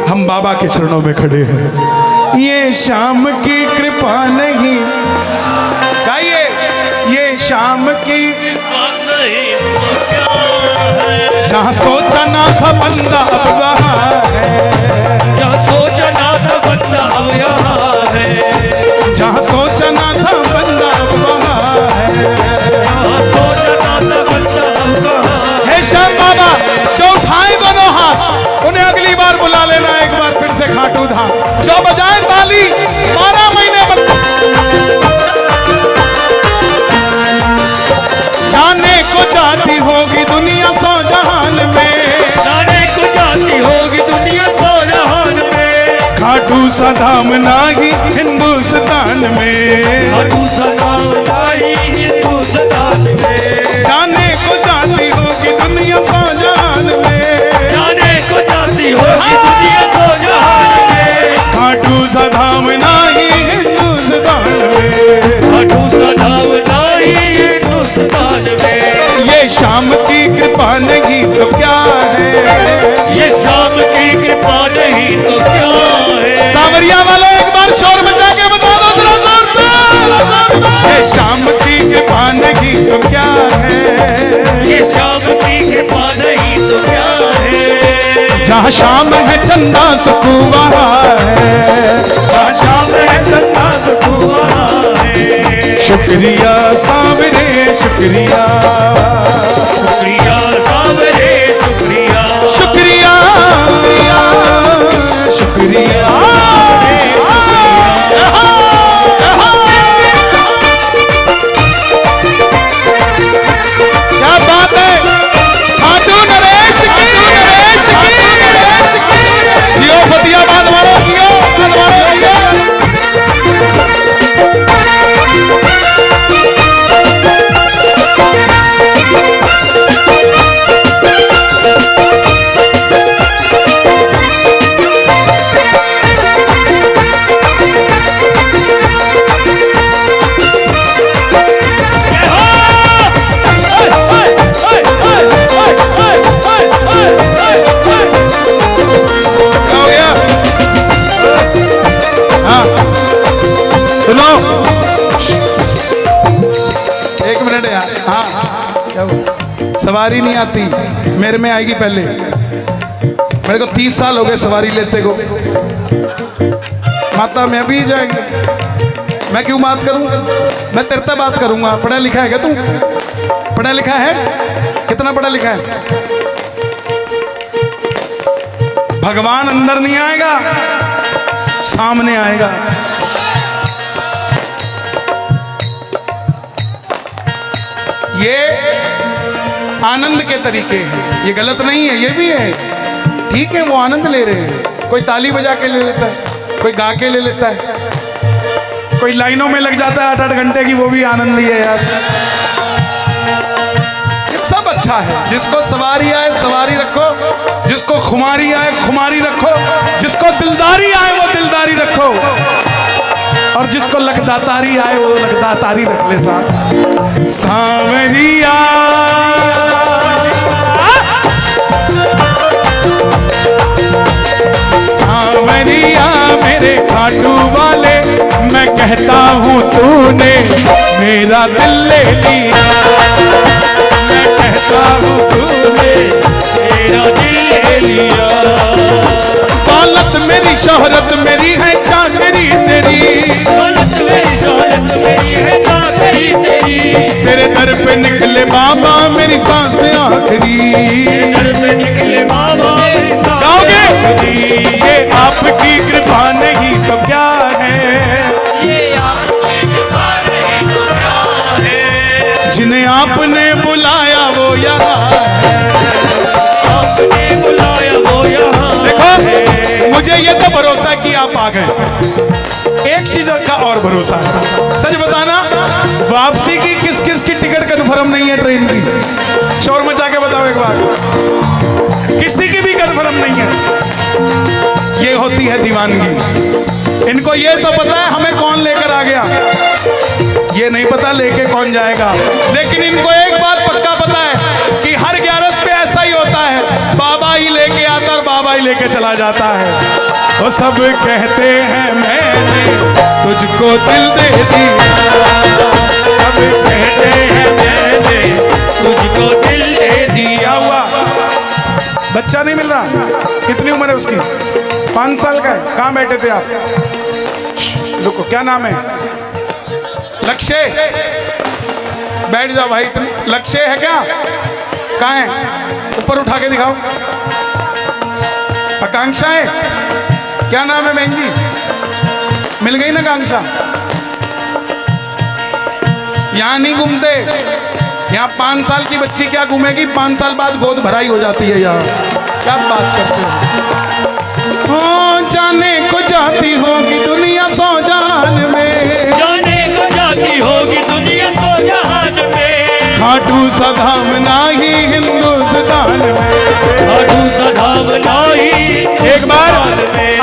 हम बाबा के चरणों में खड़े हैं। ये शाम की कृपा नहीं, गाइए, ये शाम की कृपा नहीं तो क्या है। जहाँ सोचा ना था बंदा अब वहाँ है, जहाँ सोचा ना था बंदा अब यहाँ है। जहाँ सोचा ना था बंदा अब वहाँ है। जहाँ सोचा ना था बंदा अब कहाँ है। हे श्याम बाबा, जो उठाए दोनों हाथ, उन्हें अगली बार बुला लेना एक बार फिर से खाटू धाम। जो बजाए ताली 12 महीने जाने को जाती होगी दुनिया सौ जहान में। जाने को जाती होगी दुनिया सौ जहान में। खाटू सा धाम नाही हिंदुस्तान में। खाटू सा धाम नाही हिंदुस्तान में। जाने को जाती होगी दुनिया सौ जहान में। जाने को जाती होगी दुनिया सौ जहान में। खाटू सा धाम नाही हिंदुस्तान में। खाटू सा धाम नाही हिंदुस्तान में। ये शाम की कृपा नहीं तो क्या है, ये शाम की कृपा नहीं तो क्या है। सावरिया वालों एक बार शोर मचा के बता दो जरा जोर से। ये शाम की कृपा नहीं तो क्या है, ये शाम की कृपा नहीं तो क्या है। जहाँ शाम है चंदा सुखू वहाँ है। जहाँ शाम है चंदा सुखू वहाँ है। शुक्रिया सावरे शुक्रिया, शुक्रिया सावरे शुक्रिया। शुक्रिया शुक्रिया। क्या बात है, खाटू नरेश की, नरेश की, नरेश की। जियो फतियाबाद वालों, जियो सुनो, एक मिनट यार। हाँ हाँ, क्या हुआ? सवारी नहीं आती, मेरे में आएगी पहले। मेरे को 30 साल हो गए सवारी लेते को। माता में भी जाएंगे, मैं क्यों बात करूं? मैं तेरे से बात करूंगा। पढ़ा लिखा है क्या तू? पढ़ा लिखा है? कितना पढ़ा लिखा है? भगवान अंदर नहीं आएगा, सामने आएगा। ये आनंद के तरीके हैं, ये गलत नहीं है, ये भी है, ठीक है। वो आनंद ले रहे हैं, कोई ताली बजा के ले लेता है, कोई गा के ले लेता है, कोई लाइनों में लग जाता है 8-8 घंटे की, वो भी आनंद ही है यार। ये सब अच्छा है। जिसको सवारी आए सवारी रखो, जिसको खुमारी आए खुमारी रखो, जिसको दिलदारी आए वो दिलदारी रखो, और जिसको लखदातारी आए वो लखदातारी रख ले साथ। सांवरिया सांवरिया मेरे खाटू वाले, मैं कहता हूँ तूने मेरा दिल ले लिया। मैं कहता हूँ तूने मेरा दिल ले लिया। दौलत मेरी शोहरत मेरी है चाकरी तेरी, दौलत मेरी शोहरत मेरी है चाकरी तेरी। तेरे दर पे निकले बाबा मेरी सांस आखिरी। दर पे निकले बाबा मेरी सांस गाओगे? आखिरी। ये आपकी कृपा नहीं तो क्या है, ये आपकी कृपा नहीं तो क्या है। जिन्हें आपने बुलाया वो यहाँ है। आपने बुलाया वो यहाँ देखो, है। मुझे ये तो भरोसा कि आप आ गए। एक चीज का और भरोसा है, सच बताना, वापसी की किस किस की टिकट कंफर्म नहीं है ट्रेन की? शोर मचा के बताओ एक बार। किसी की भी कंफर्म नहीं है। ये होती है दीवानगी। इनको ये तो पता है हमें कौन लेकर आ गया, ये नहीं पता लेके कौन जाएगा। लेकिन इनको एक बात पक्का पता है कि हर 11 पे ऐसा ही होता है, बाबा ही लेके आता और बाबा ही लेके चला जाता है। वो सब कहते हैं मैंने तुझको दिल दे दिया, सब कहते हैं मैंने तुझको दिल दे दिया। हुआ। बच्चा नहीं मिल रहा? कितनी उम्र है उसकी? 5 साल का है। कहाँ बैठे थे आप? रुको, क्या नाम है? लक्ष्य। बैठ जाओ भाई। लक्ष्य है क्या? कहाँ है? ऊपर उठा के दिखाओ। आकांक्षा है? क्या नाम है बहन जी? मिल गई ना आकांक्षा? यहाँ नहीं घूमते, यहाँ 5 साल की बच्ची क्या घूमेगी? 5 साल बाद गोद भराई हो जाती है यहाँ। क्या बात करते हो? हो जाने को जाती होगी दुनिया सौ जहान में, जाने को जाती होगी दुनिया सौ जहान में। खाटू सा धाम नाही हिंदुस्तान में, खाटू सा धाम नाही एक बार हिंदुस्तान में।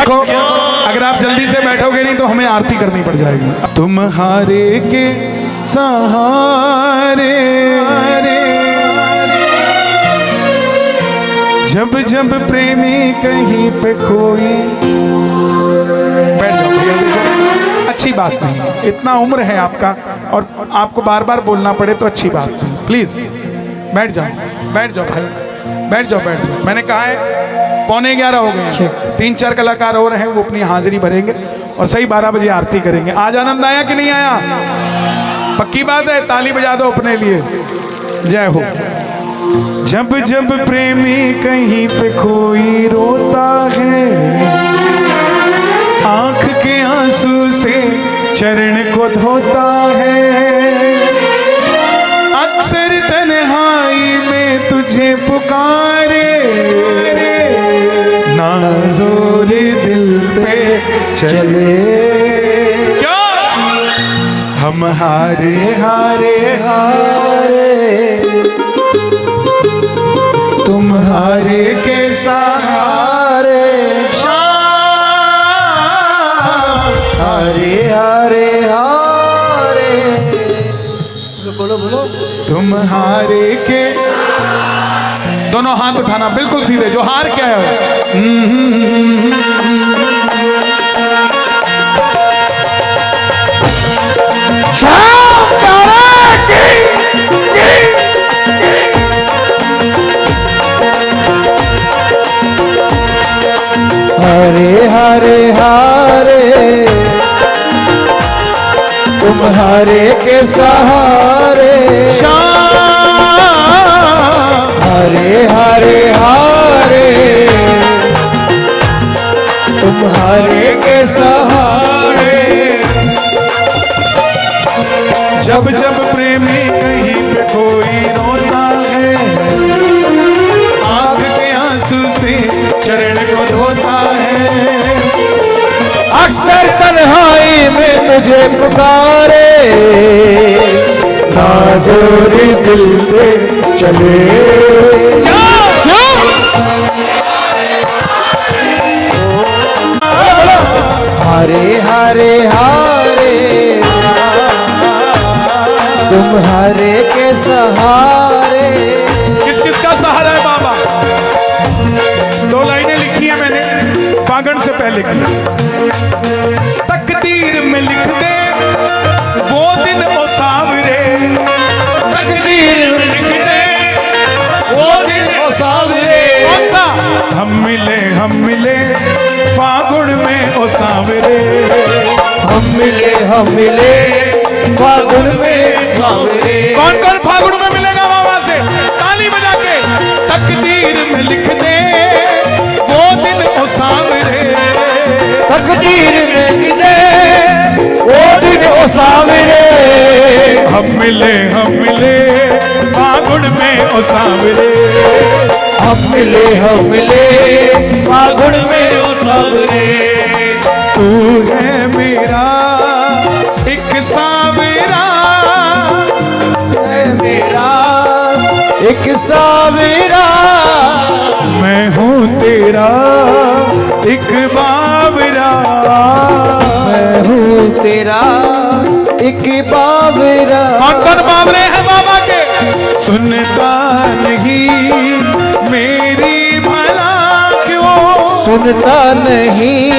अगर आप जल्दी से बैठोगे नहीं तो हमें आरती करनी पड़ जाएगी। तुम्हारे के सहारे जब जब प्रेमी कहीं पे खोई। बैठ जाओ भैया, देखो अच्छी बात नहीं है, इतना उम्र है आपका और आपको बार बार बोलना पड़े तो अच्छी बात नहीं। प्लीज बैठ जाओ, बैठ जाओ भाई, बैठ जाओ, बैठ जाओ। मैंने कहा है 11:45 हो गए हैं, 3-4 कलाकार और हैं, वो अपनी हाजिरी भरेंगे और सही 12 बजे आरती करेंगे। आज आनंद आया कि नहीं आया? पक्की बात है, ताली बजा दो अपने लिए। जय हो। जब जब प्रेमी कहीं पे कोई रोता है, आंख के आंसू से चरण को धोता है, अक्सर तन्हाई में तुझे पुकारे, ना जोर दिल पे चले। क्यों? हम हारे हारे हारे, तुम्हारे के सहारे, हरे हरे हरे। बोलो बोलो। तुम्हारे के, दोनों हाथ उठाना बिल्कुल सीधे, जो हार क्या है। तुम्हारे के सहारे श्याम हरे हरे हारे तुम्हारे के सहारे जब जब प्रेमी कहीं पे कोई रोता है आंख के आंसू से चरण को धोता है अक्सर तन्हाई में तुझे पुकारे नाज़ोर दिल पे चले हरे हरे हारे तुम्हारे के सहारे। किस किस का सहारा है बाबा? 2 लाइनें लिखी है मैंने फागण से पहले की। तकदीर में लिख दे वो दिन ओ सावरे, तकदीर में लिख दे वो दिन ओ सावरे। कौन सा? हम मिले फागुन में ओ सावरे। हम मिले फागुन में सावरे। कौन कौन फागुन में मिलेगा बाबा से? ताली बजा के। तकदीर में लिख दे वो दिन ओ सावरे, तकदीर में लिख दे वो दिन ओ सावरे। हम मिले फागुन में ओ सावरे। हम मिले फागुन में ओ सावरे। तू है मेरा एक सावरा, है मेरा एक सावरा। मैं हूँ तेरा एक बावरा। मैं हूँ तेरा एक बावरा। कौन कौन बावरे हैं बाबा के? सुनता नहीं मेरी भला क्यों, सुनता नहीं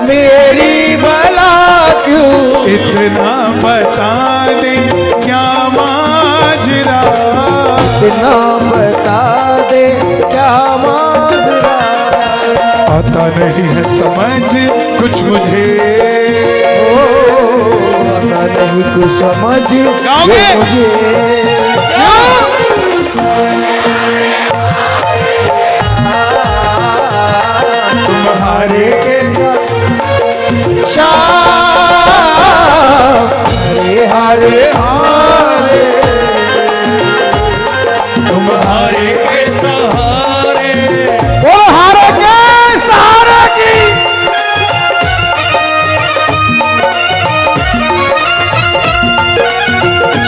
मेरी भला क्यों। इतना बता दे क्या माजरा, इतना बता दे क्या माजरा। आता नहीं है समझ कुछ मुझे। आता नहीं कुछ समझ गाओगे? मुझे। तुम्हारे के साथ श्याम हरे हरे हारे तुम्हारे के सहारे। वो हारे के सहारे की।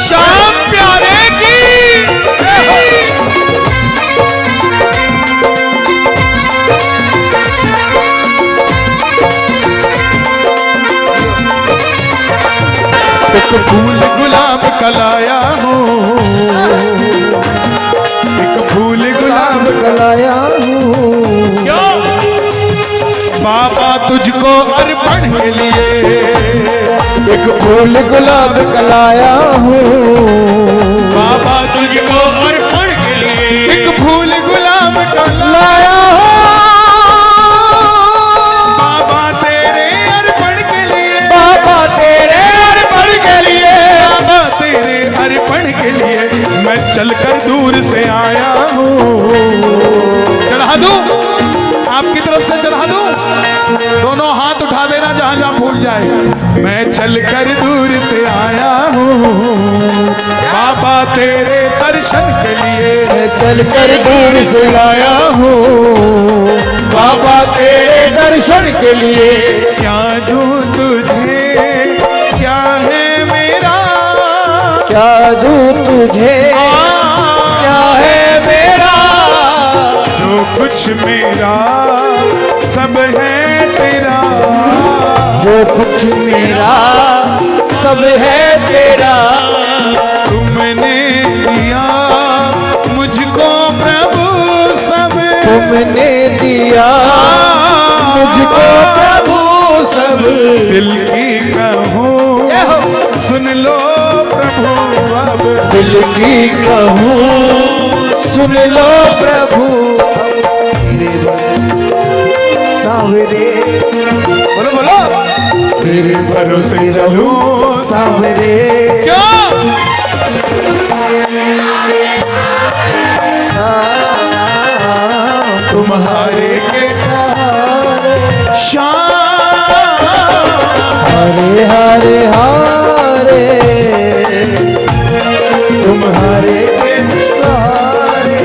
श्याम प्यारे की। एक फूल गुलाब कलाया हूँ, एक फूल गुलाब कलाया हूँ। क्यों? बाबा तुझको अर्पण के लिए एक फूल गुलाब कलाया हूँ। बाबा तुझको अर्पण के लिए एक फूल गुलाब कलाया लाया बाबा तेरे अर्पण के लिए, बाबा तेरे अर्पण के लिए। बाबा तेरे अर्पण के लिए मैं चलकर दूर से आया हूँ। चढ़ा दूं आपकी तरफ से, चढ़ा दूं? दोनों हाथ उठा देना जहां जहां फूल जाए। मैं चलकर दूर से आया हूँ बाबा तेरे दर्शन के लिए। मैं चल कर दूर से आया हूँ बाबा तेरे दर्शन के लिए। क्या दूं तुझे क्या है मेरा, क्या दूं तुझे क्या है मेरा। जो कुछ मेरा सब है तेरा, जो कुछ मेरा सब है तेरा। तुमने दिया मुझको प्रभु सब, तुमने दिया मुझको प्रभु सब। दिल की कहूँ सुन लो प्रभु अब, दिल की कहूँ सुन लो प्रभु। सावरे बोलो बोलो तेरे भरोसे चलूं सावरे क्यों तुम्हारे के शान हरे हरे हरे तुम्हारे सहारे।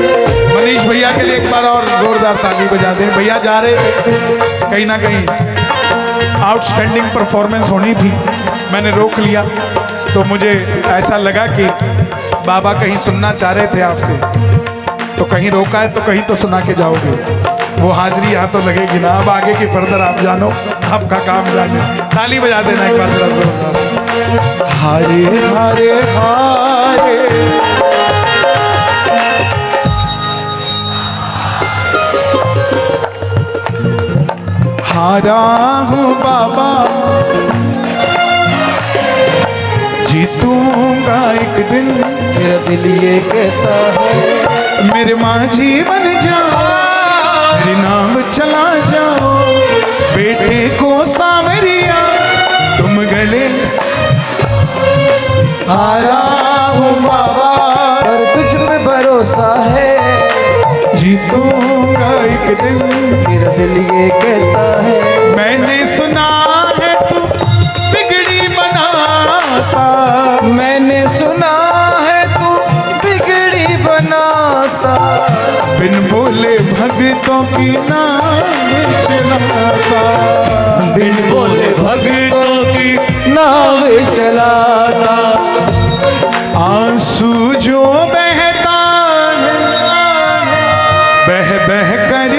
मनीष भैया के लिए एक बार और जोरदार ताली बजा दें। भैया जा रहे थे, कहीं ना कहीं आउटस्टैंडिंग परफॉर्मेंस होनी थी, मैंने रोक लिया। तो मुझे ऐसा लगा कि बाबा कहीं सुनना चाह रहे थे आपसे, तो कहीं रोका है तो कहीं तो सुना के जाओगे। वो हाजिरी यहाँ तो लगेगी ना। अब आगे की फर्दर आप जानो, आपका काम जाने। ताली बजा देना एक बार जरा जोरदार। हारे हारे हारे हारा हूँ बाबा, जीतूंगा एक दिन। मेरा दिल ये कहता है मेरे माझी बन जाओ, मेरी नाम चला जाओ, बेटे को सावरिया तुम गले। हारा हूँ बाबा, पर तुझ पे भरोसा है, जीतूंगा एक दिन। मेरा दिल ये कहता है। मैंने सुना है तू बिगड़ी बनाता, मैंने सुना है तू बिगड़ी बनाता, बिन बोले भगतों की नाम चलाता, बिन बोले भगतों की नाव चलाता। आंसू जो बहता है बह बह कर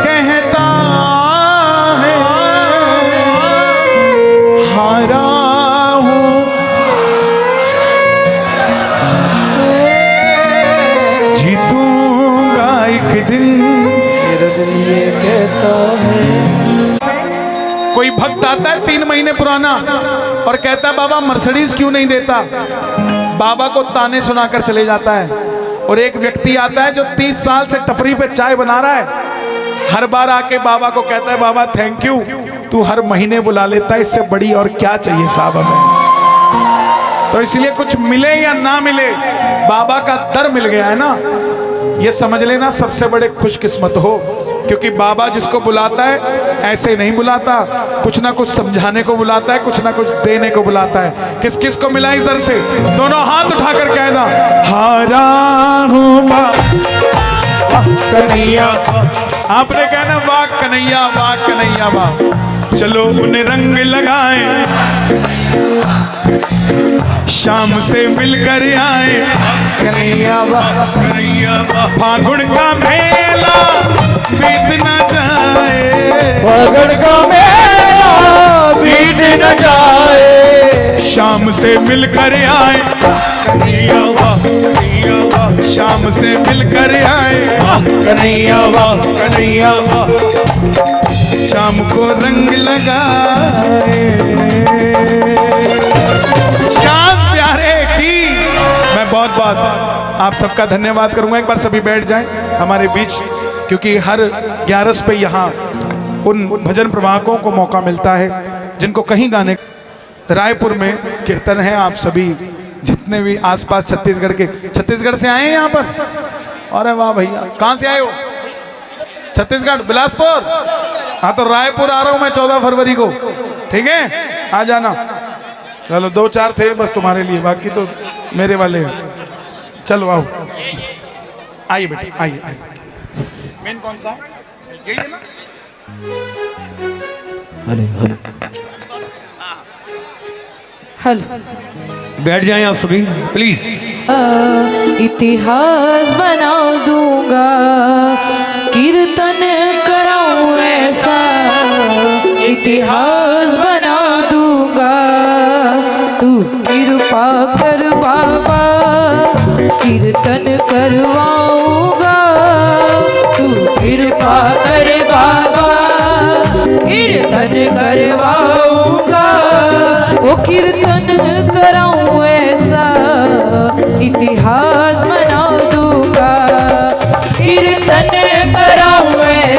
कहता है, हारा हूँ जीतूंगा एक दिन। मेरा दिल ये कहता है। कोई भक्त आता है 3 महीने पुराना और कहता है बाबा मर्सिडीज क्यों नहीं देता, बाबा को ताने सुनाकर चले जाता है। और एक व्यक्ति आता है जो 30 साल से टपरी पे चाय बना रहा है, हर बार आके बाबा को कहता है बाबा थैंक यू, तू हर महीने बुला लेता है, इससे बड़ी और क्या चाहिए साहब हमें। तो इसलिए कुछ मिले या ना मिले, बाबा का दर मिल गया है ना, ये समझ लेना सबसे बड़े खुशकिस्मत हो। क्योंकि बाबा जिसको बुलाता है ऐसे नहीं बुलाता, कुछ ना कुछ समझाने को बुलाता है, कुछ ना कुछ देने को बुलाता है। किस किस को मिला इस दर से? दोनों हाथ उठाकर कहना, हारा हूँ कन्हैया। आपने कहना वाह कन्हैया, वाह कन्हैया, वाह। चलो उन्हें रंग लगाए, शाम से मिलकर आए, कन्हैया वाह कन्हैया वाह। फागुन का मेला बीत न जाए, फागुन का मेला बीत न जाए, शाम से मिलकर आए, कन्हैया वाह, कन्हैया वाह। शाम से मिलकर आए, कन्हैया वाह, कन्हैया वाह। शाम को रंग लगाए, शाम प्यारे की। मैं बहुत बहुत आप सबका धन्यवाद करूंगा। एक बार सभी बैठ जाएं हमारे बीच, क्योंकि हर 11 पे यहाँ उन भजन प्रवाहकों को मौका मिलता है जिनको कहीं गाने। रायपुर में कीर्तन है, आप सभी जितने भी आसपास छत्तीसगढ़ से आए हैं यहाँ पर। अरे वाह भैया, कहाँ से आए हो? छत्तीसगढ़, बिलासपुर। हाँ तो रायपुर आ रहा हूँ मैं 14 फरवरी को, ठीक है, आ जाना। चलो 2-4 थे बस तुम्हारे लिए, बाकी तो मेरे वाले हैं। चलो आओ, आइए बेटे, आइए आइए। मेन कौन सा यही है ना? हेलो, बैठ जाएं आप सभी प्लीज। इतिहास बना दूंगा, कीर्तन कराऊं ऐसा, इतिहास बना दूंगा। तू कृपा कर बाबा, कीर्तन करवाऊंगा। तू कृपा कर बाबा, कीर्तन करवाऊंगा। वो कीर्तन कराऊं ऐसा, इतिहास बना दूंगा। कीर्तन कराऊं ऐसा,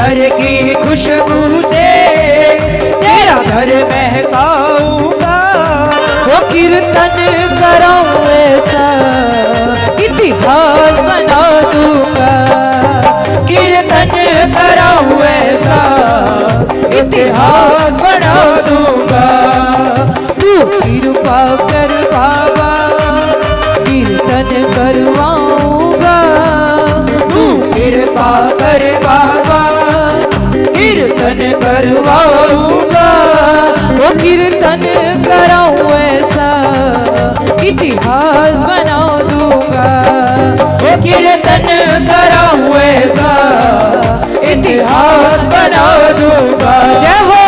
घर की खुशबू से तेरा घर महकाऊंगा। वो कीर्तन कराऊं ऐसा इतिहास बना दूंगा। कीर्तन कराऊं ऐसा इतिहास बना दूंगा। तू कृपा कर बाबा कीर्तन करवाऊंगा। तू कृपा कर बाबा कीर्तन करवाऊंगा। वो कीर्तन कराऊं ऐसा इतिहास बना दूंगा। वो कीर्तन कराऊं ऐसा इतिहास बना दूंगा। जय हो।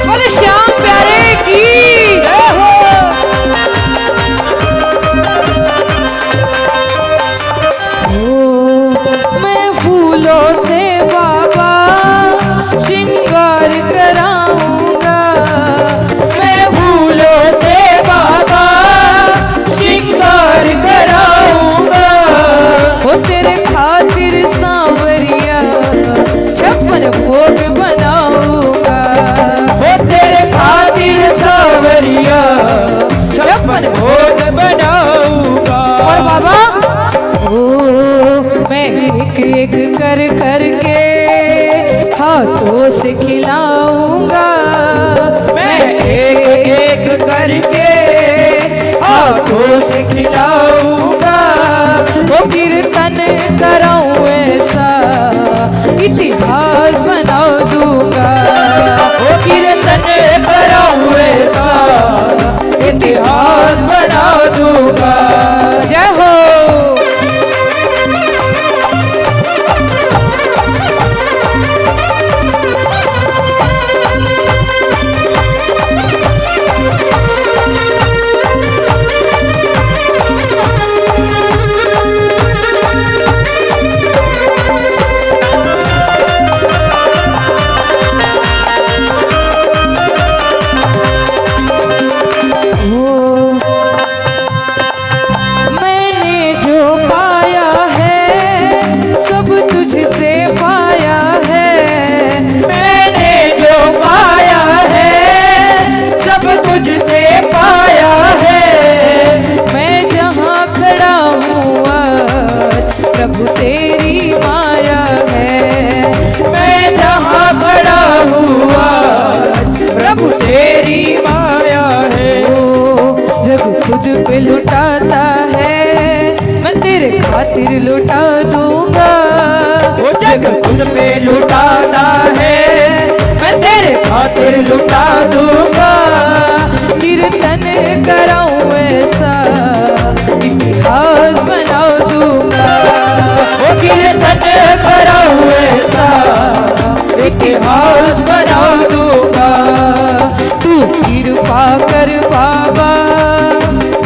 बोले श्याम प्यारे की जय हो। मैं फूलों से बाबा श्रृंगार कराऊंगा। मैं फूलों से बाबा श्रृंगार कराऊंगा। वो तेरे खातिर सांवरिया 56 भोग बनाऊंगा। वो तेरे खातिर सावरिया 56 भोग बनाऊंगा। और बाबा मैं एक एक कर करके हाथों से खिलाऊंगा। मैं एक एक करके हाथों से खिलाऊंगा। वो कीर्तन कराऊं ऐसा इतिहास बना दूंगा। वो कीर्तन कराऊं ऐसा इतिहास बना दूंगा। जय हो। मैंने जो पाया है सब तुझसे पाया है। मैंने जो पाया है सब तुझसे पाया है। मैं जहाँ खड़ा हूँ आज प्रभु तेरी माया है। मैं जहाँ खड़ा हूँ आज प्रभु तेरी माया है। जग खुद पे लुटाता है मैं तेरे खातिर लुटा दूंगा। वो जग खुद पे लुटाता है मैं तेरे खातिर लुटा दूंगा। कीर्तन कराऊं ऐसा इतिहास बना दूंगा। वो कीर्तन कराऊं ऐसा इतिहास बना दूंगा। तू कृपा कर बाबा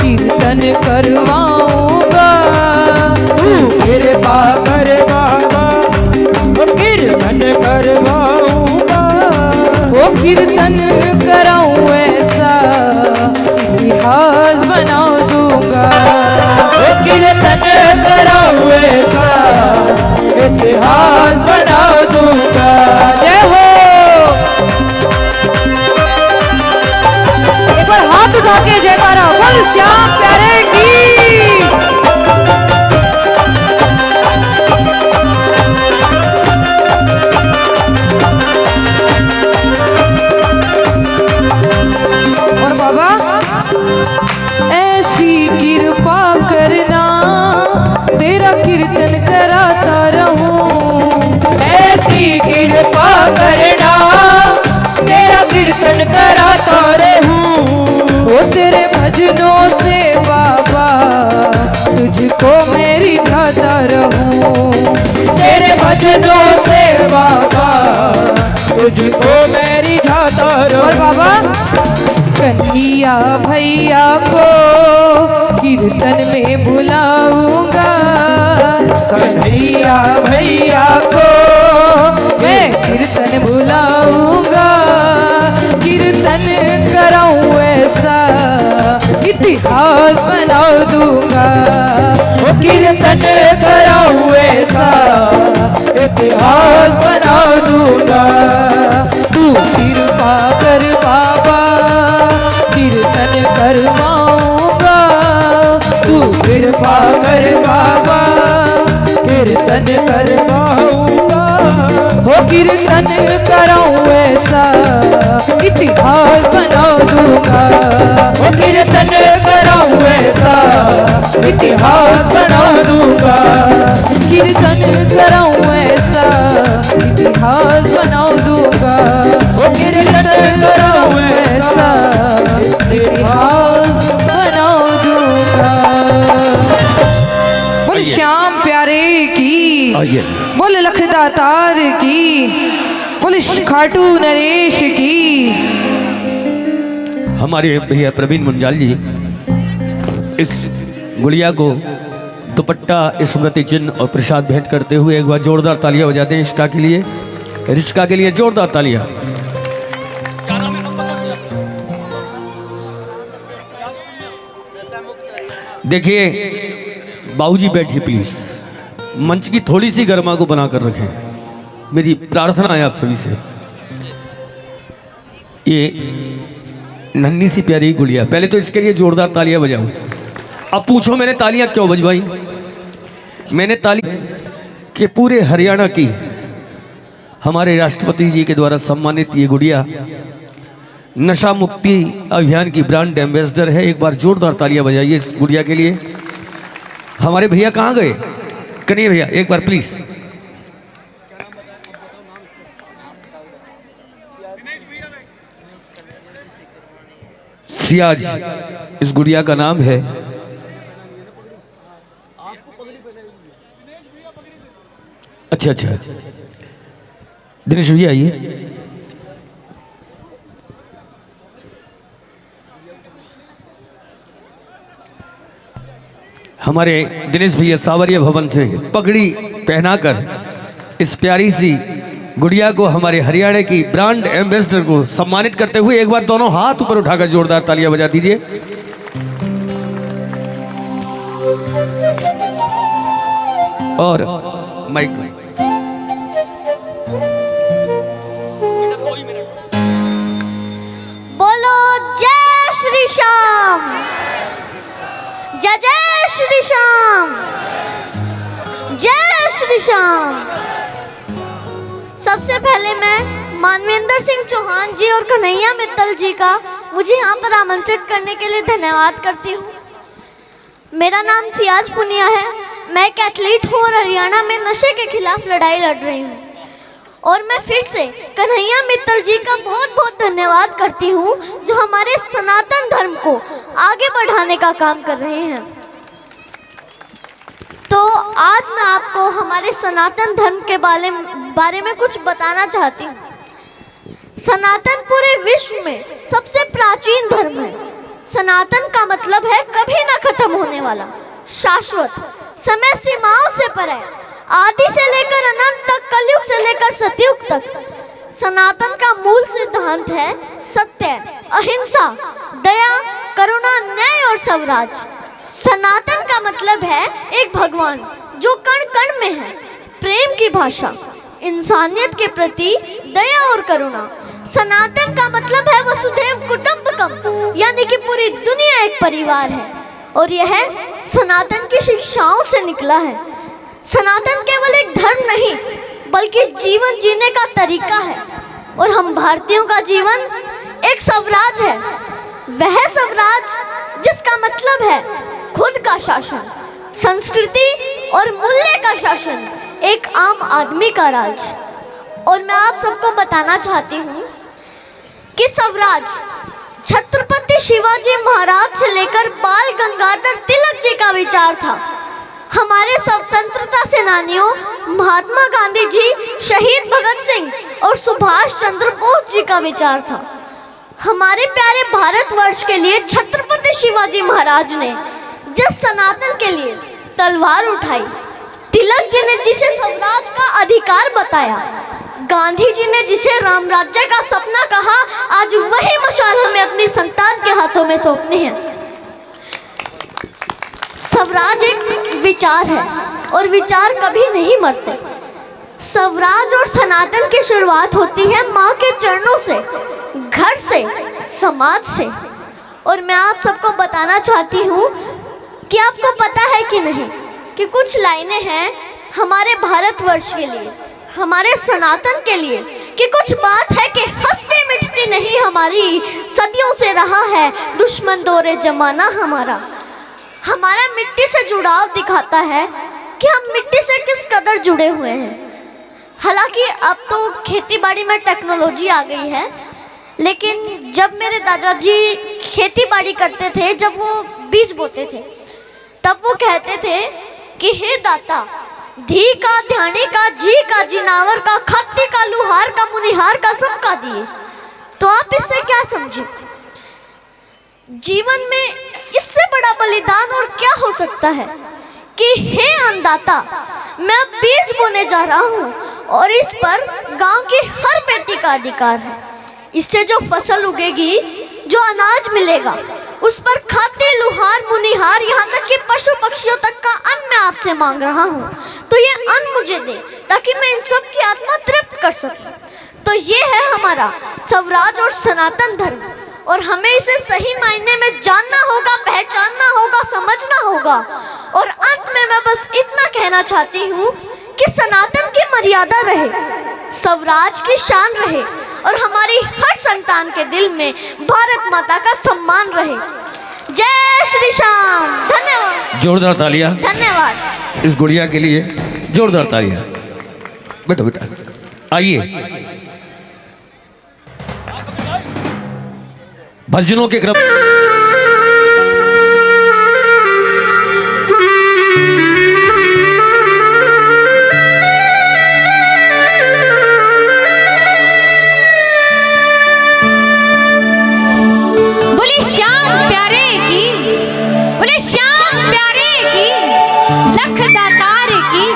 कीर्तन करवाऊंगा। तू कृपा कर बाबा वो कीर्तन करवाऊंगा। वो कीर्तन कराऊं ऐसा इतिहास बना दूंगा। वो कीर्तन कराऊं ऐसा इतिहास बना दूंगा। जय हो। एक बार हाथ उठा के जयकारा बोल श्याम प्यारे की। और बाबा ऐसी कृपा करना तेरा कीर्तन कराता रहूं। ऐसी कृपा करना तेरा कीर्तन कराता रहूं। वो तेरे भजनों से बाबा तुझको मैं रिझाता रहूं। तेरे भजनों से बाबा तुझको मैं रिझाता और रहूं। बाबा कन्हैया भैया को कीर्तन में बुलाऊंगा। कन्हैया भैया को मैं कीर्तन बुलाऊंगा, कीर्तन कराऊं ऐसा इतिहास बना दूंगा, वो कीर्तन कराऊं ऐसा इतिहास बना दूंगा। तू कृपा कर बाबा कीर्तन करवाऊंगा, तू कृपा कर बाबा कीर्तन करवाऊंगा, हो कीर्तन कराऊं ऐसा इतिहास बना दूंगा, हो कीर्तन कराऊं ऐसा इतिहास बना दूंगा, कीर्तन कराऊं ऐसा इतिहास बना दूंगा, हो कीर्तन कराऊं ऐसा इतिहास बना दूंगा। बोल श्याम प्यारे की, बोल लखदातार की, बोल खाटू नरेश की। हमारे भैया प्रवीण मुंजाल जी इस गुड़िया को दुपट्टा, स्मृति चिन्ह और प्रसाद भेंट करते हुए एक बार जोरदार तालियां बजाते हैं रिश्का के लिए, रिश्का के लिए जोरदार तालियां। देखिए बाबूजी बैठिए प्लीज, मंच की थोड़ी सी गर्मा को बना कर रखें, मेरी प्रार्थना है आप सभी से। ये नन्ही सी प्यारी गुड़िया, पहले तो इसके लिए जोरदार तालियां बजाओ। अब पूछो मैंने तालियां क्यों बजवाई? मैंने ताली के पूरे हरियाणा की हमारे राष्ट्रपति जी के द्वारा सम्मानित ये गुड़िया नशा मुक्ति अभियान की ब्रांड एम्बेसडर है। एक बार जोरदार तालियां बजाइए इस गुड़िया के लिए। हमारे भैया कहाँ गए? करिए भैया एक बार प्लीज। सियाज इस गुड़िया का नाम है। अच्छा अच्छा, दिनेश भैया आइए। हमारे दिनेश भैया सावरिया भवन से पगड़ी पहनाकर इस प्यारी सी गुड़िया को हमारे हरियाणा की ब्रांड एम्बेसडर को सम्मानित करते हुए एक बार दोनों हाथ ऊपर उठाकर जोरदार तालियां बजा दीजिए। और माइक बोलो जय श्री श्याम, जय जय श्री श्याम, जय श्री श्याम। सबसे पहले मैं मानवेंद्र सिंह चौहान जी और कन्हैया मित्तल जी का मुझे यहाँ पर आमंत्रित करने के लिए धन्यवाद करती हूँ। मेरा नाम सियाज पुनिया है, मैं एक एथलीट हूँ और हरियाणा में नशे के खिलाफ लड़ाई लड़ रही हूँ। और मैं फिर से कन्हैया मित्तल जी का बहुत बहुत धन्यवाद करती हूँ जो हमारे सनातन धर्म को आगे बढ़ाने का काम कर रहे हैं। तो आज मैं आपको हमारे सनातन धर्म के बारे में कुछ बताना चाहती हूँ। सनातन पूरे विश्व में सबसे प्राचीन धर्म है। सनातन का मतलब है कभी ना खत्म होने वाला, शाश्वत, समय सीमाओं से परे, आदि से लेकर अनंत तक, कलयुग से लेकर सतयुग तक। सनातन का मूल सिद्धांत है सत्य, अहिंसा, दया, करुणा, न्याय और स्वराज। सनातन का मतलब है एक भगवान जो कण कण में है, प्रेम की भाषा, इंसानियत के प्रति दया और करुणा। सनातन का मतलब है वसुधैव कुटुंबकम, यानी कि पूरी दुनिया एक परिवार है। और यह सनातन की शिक्षाओं से निकला है। सनातन केवल एक धर्म नहीं बल्कि जीवन जीने का तरीका है। और हम भारतीयों का जीवन एक स्वराज है, वह स्वराज जिसका मतलब है खुद का शासन, संस्कृति और मूल्य का शासन, एक आम आदमी का राज। और मैं आप सबको बताना चाहती हूँ कि स्वराज छत्रपति शिवाजी महाराज से लेकर बाल गंगाधर तिलक जी का विचार था। हमारे स्वतंत्रता सेनानियों महात्मा गांधी जी, शहीद भगत सिंह और सुभाष चंद्र बोस जी का विचार था। हमारे प्यारे भारतवर्ष के लिए छत्रपति शिवाजी महाराज ने जिस सनातन के लिए तलवार उठाई तिलक जी ने जिसे स्वराज का अधिकार बताया, गांधी जी ने जिसे राम राज्य का सपना कहा, आज वही मशाल हमें अपनी संतान के हाथों में सौंपनी है। स्वराज एक विचार है और विचार कभी नहीं मरते। स्वराज और सनातन की शुरुआत होती है माँ के चरणों से, घर से, समाज से। और मैं आप सबको बताना चाहती हूँ कि आपको पता है कि नहीं कि कुछ लाइनें हैं हमारे भारतवर्ष के लिए, हमारे सनातन के लिए, कि कुछ बात है कि हंसती मिटती नहीं हमारी, सदियों से रहा है दुश्मन दौरे जमाना हमारा। हमारा मिट्टी से जुड़ाव दिखाता है कि हम मिट्टी से किस कदर जुड़े हुए हैं। हालांकि अब तो खेती बाड़ी में टेक्नोलॉजी आ गई है, लेकिन जब मेरे दादाजी खेती बाड़ी करते थे, जब वो बीज बोते थे, तब वो कहते थे कि हे दाता, धी का, ध्यानी का, जी का, जिनावर का, खत्ती का, लुहार का, मुनिहार का, सबका दिए। तो आप इससे क्या समझे? जीवन में इससे बड़ा बलिदान और क्या हो सकता है कि हे अन्नदाता, मैं बीज बोने जा रहा हूँ और इस पर गांव की हर बेटी का अधिकार है। इससे जो फसल उगेगी, जो अनाज मिलेगा, उस पर खाते, लुहार, मुनिहार, यहाँ तक कि पशु पक्षियों तक का अन्न मैं आपसे मांग रहा हूँ। तो ये अन्न मुझे दे ताकि मैं इन सब की आत्मा तृप्त कर सकूं। तो ये है हमारा स्वराज और सनातन धर्म, और हमें इसे सही मायने में जानना होगा, पहचानना होगा, समझना होगा। और अंत में मैं बस इतना कहना चाहती हूँ कि सनातन की मर्यादा रहे, स्वराज की शान रहे और हमारी हर संतान के दिल में भारत माता का सम्मान रहे। जय श्री श्याम। धन्यवाद। जोरदार तालियां धन्यवाद। इस गुड़िया के लिए, जोरदार तालियां। बेटा बेटा आइए, भजनों के क्रम बोले श्याम प्यारे की, बोले श्याम प्यारे की, लख दातार की।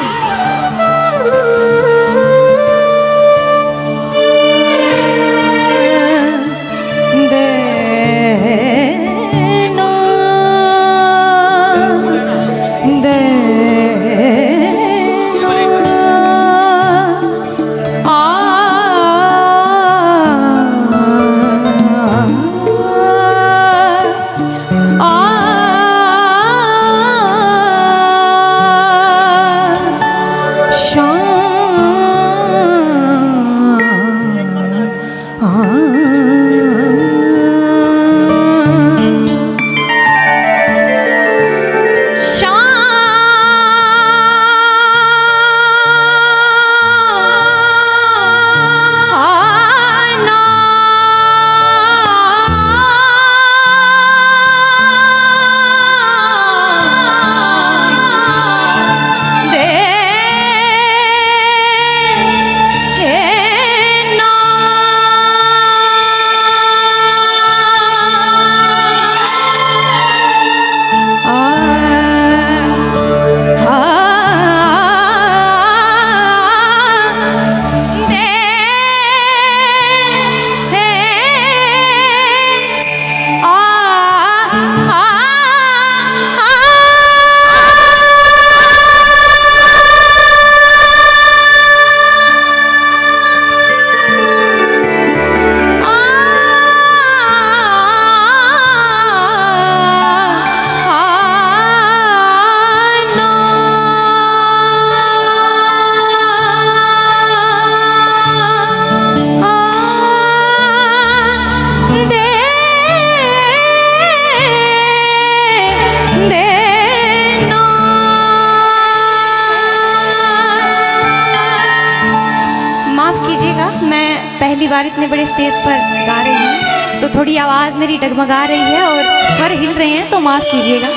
पहली बार इतने बड़े स्टेज पर गा रही हूँ, तो थोड़ी आवाज़ मेरी डगमगा रही है और स्वर हिल रहे हैं, तो माफ़ कीजिएगा।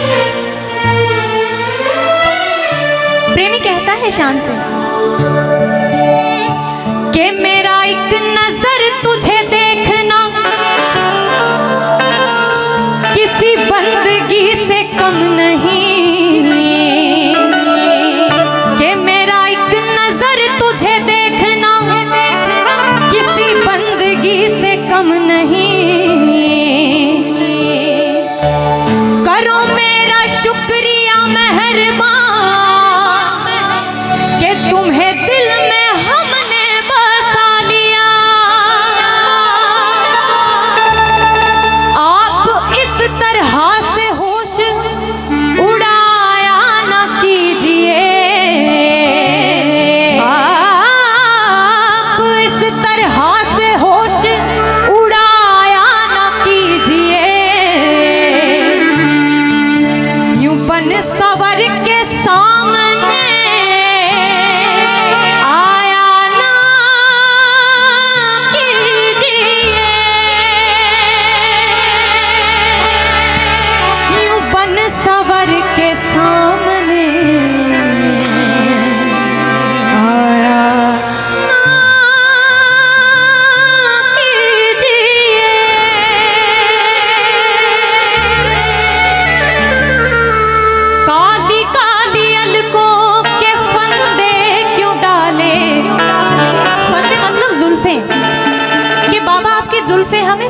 प्रेमी कहता है शान से कि मेरा एक नजर तुझे देखना किसी बंदगी से कम नहीं, कि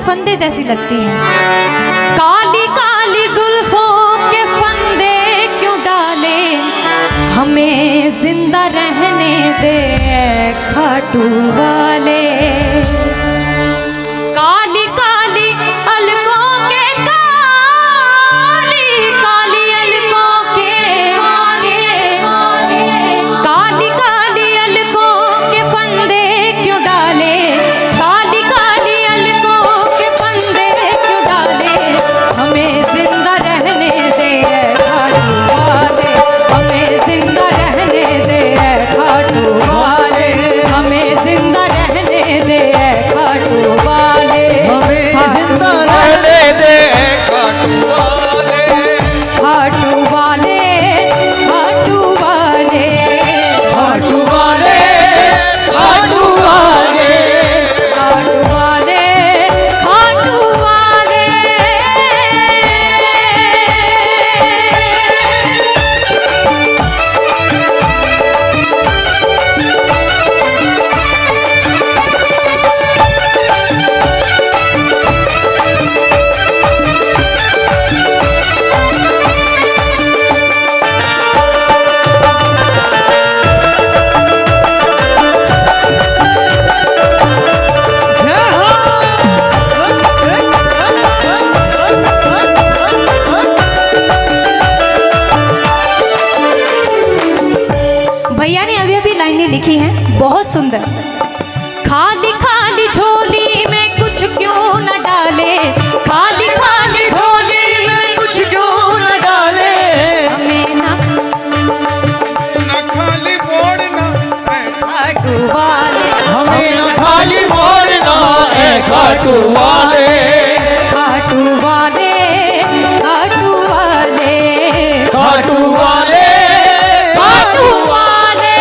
फंदे जैसी लगती हैं। काली काली जुल्फों के फंदे क्यों डाले, हमें जिंदा रहने दे खाटू वाले। काली काली अलकों के काली काली अलकों के काली काली अलकों के फंदे क्यों डाले, काली काली अलकों के फंदे क्यों डाले, हमें जिंदा रहने दे खाटू वाले, हमें जिंदा रहने दे खाटू वाले, हमें जिंदा रहने दे खाटू वाले, हमें जिंदा रहने दे खाटू वाले। खाटू वाले, खाटू वाले, खाटू वाले, खाटू वाले, खाटू वाले, खाटू वाले। भैया ने अभी अभी लाइनें लिखी हैं, बहुत सुंदर। खाली खाली झोली में कुछ क्यों न डाले, खाली खाली झोली में कुछ क्यों न डाले, हमें ना न खाली मोड़ना है खाटू वाले, हमें न खाली मोड़ना है खाटू वाले। खाटू वाले, खाटू वाले, खाटू वाले, खाटू वाले।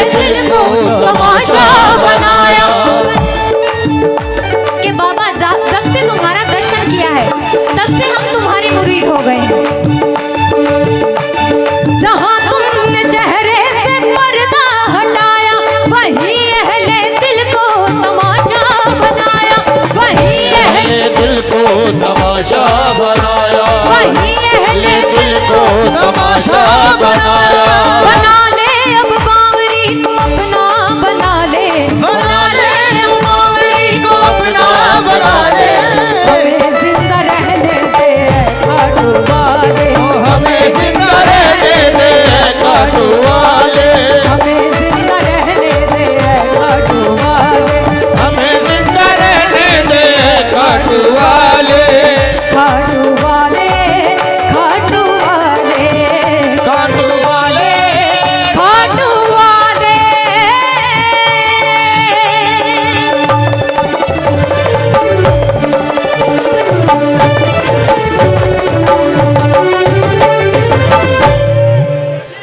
दिल को तमाशा बनाया। कि बाबा जब से तुम्हारा दर्शन किया है तब से हम तुम्हारे मुरीद हो गए हैं। जहाँ तुमने चेहरे से पर्दा हटाया वही अहले दिल को तमाशा बनाया। वही अहले दिल को तमाशा बनाया, वही अहले दिल को तमाशा बनाया। बना ले अब बावरी को अपना बना ले, बना ले तू बावरी को अपना बना ले। हमें जिंदा रहने दे खाटू वाले, हमें जिंदा रहने दे काटू वाले, हमें जिंदा रहने दे खाटू वाले, हमें जिंदा रहने दे काटू वाले। खाटू वाले, खाटू वाले, काटू वाले, खाटू वाले।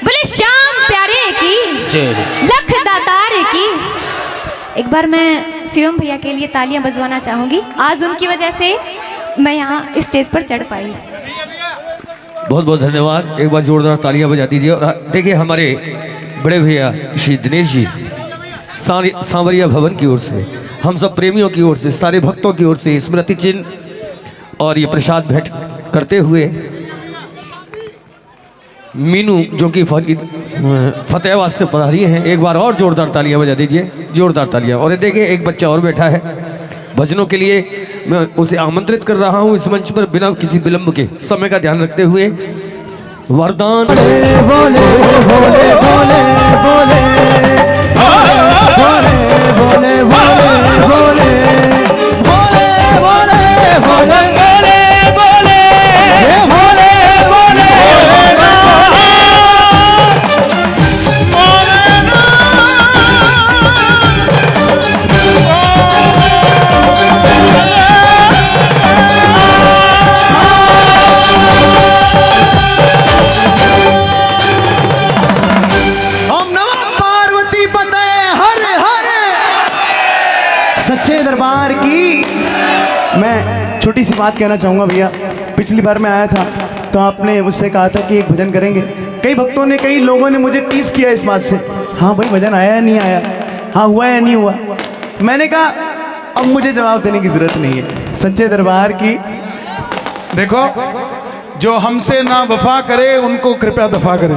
बोले श्याम प्यारे की, लख दातार की। एक बार मैं शिवम भैया के लिए तालियां बजवाना चाहूंगी। आज उनकी वजह से मैं यहाँ स्टेज पर चढ़ पाई। बहुत बहुत धन्यवाद। एक बार जोरदार तालियां बजा दीजिए। और देखिए हमारे बड़े भैया श्री दिनेश जी सांवरिया भवन की ओर से, हम सब प्रेमियों की ओर से, सारे भक्तों की ओर से स्मृति चिन्ह और ये प्रसाद भेंट करते हुए मीनू जो कि फतेहाबाद से पधारी हैं, एक बार और जोरदार तालियां बजा दीजिए, जोरदार तालियां। और ये देखिए एक बच्चा और बैठा है भजनों के लिए, मैं उसे आमंत्रित कर रहा हूं इस मंच पर बिना किसी विलंब के, समय का ध्यान रखते हुए। वरदान बोले बोले बोले बोले बोले बोले बोले बोले बोले बोले सच्चे दरबार की। मैं छोटी सी बात कहना चाहूँगा भैया। पिछली बार मैं आया था तो आपने मुझसे कहा था कि एक भजन करेंगे। कई भक्तों ने, कई लोगों ने मुझे टीस किया इस बात से, हाँ भाई भजन आया या नहीं आया, हाँ हुआ या नहीं हुआ। मैंने कहा अब मुझे जवाब देने की ज़रूरत नहीं है। सच्चे दरबार की। देखो, जो हमसे ना वफा करे उनको कृपया दफा करें।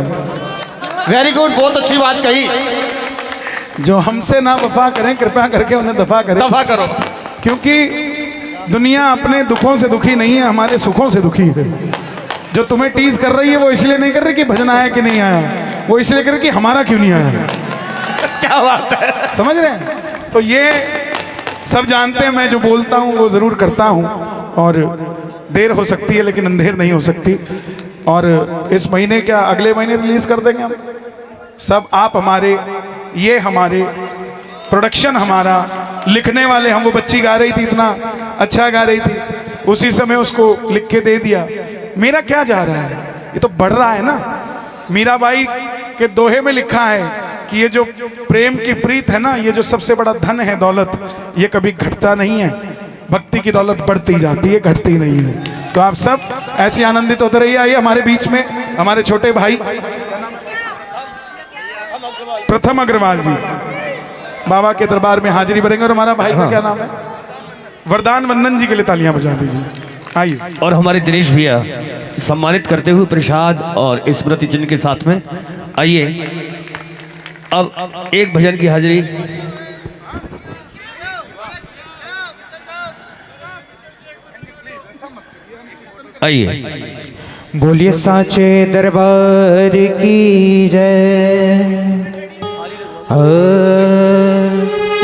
वेरी गुड, बहुत अच्छी बात कही। जो हमसे ना वफा करें कृपया करके उन्हें दफा करें, दफा करो। क्योंकि दुनिया अपने दुखों से दुखी नहीं है, हमारे सुखों से दुखी है। जो तुम्हें टीज कर रही है वो इसलिए नहीं कर रही कि भजन आया कि नहीं आया, वो इसलिए कर रही कि हमारा क्यों नहीं आया। क्या बात है, समझ रहे हैं? तो ये सब जानते हैं, मैं जो बोलता हूँ वो ज़रूर करता हूँ। और देर हो सकती है लेकिन अंधेर नहीं हो सकती। और इस महीने क्या अगले महीने रिलीज कर देंगे हम सब। आप हमारे, ये हमारे, प्रोडक्शन हमारा, लिखने वाले हम। वो बच्ची गा रही थी, इतना अच्छा गा रही थी, उसी समय उसको लिख के दे दिया। मेरा क्या जा रहा है, ये तो बढ़ रहा है ना। मीराबाई के दोहे में लिखा है कि ये जो प्रेम की प्रीत है ना, ये जो सबसे बड़ा धन है, दौलत, ये कभी घटता नहीं है। भक्ति की दौलत बढ़ती जाती है, घटती नहीं है। तो आप सब ऐसे आनंदित होते रहिए। आइए हमारे बीच में हमारे छोटे भाई प्रथम अग्रवाल जी बाबा के दरबार में हाजिरी भरेंगे। और हमारा भाई का क्या नाम है, वरदान वंदन जी के लिए तालियां बजा दीजिए। आइए। और हमारे दिनेश भैया सम्मानित करते हुए प्रसाद और स्मृति चिन्ह के साथ में। आइए अब एक भजन की हाजिरी। आइए। बोलिए साचे दरबार की जय।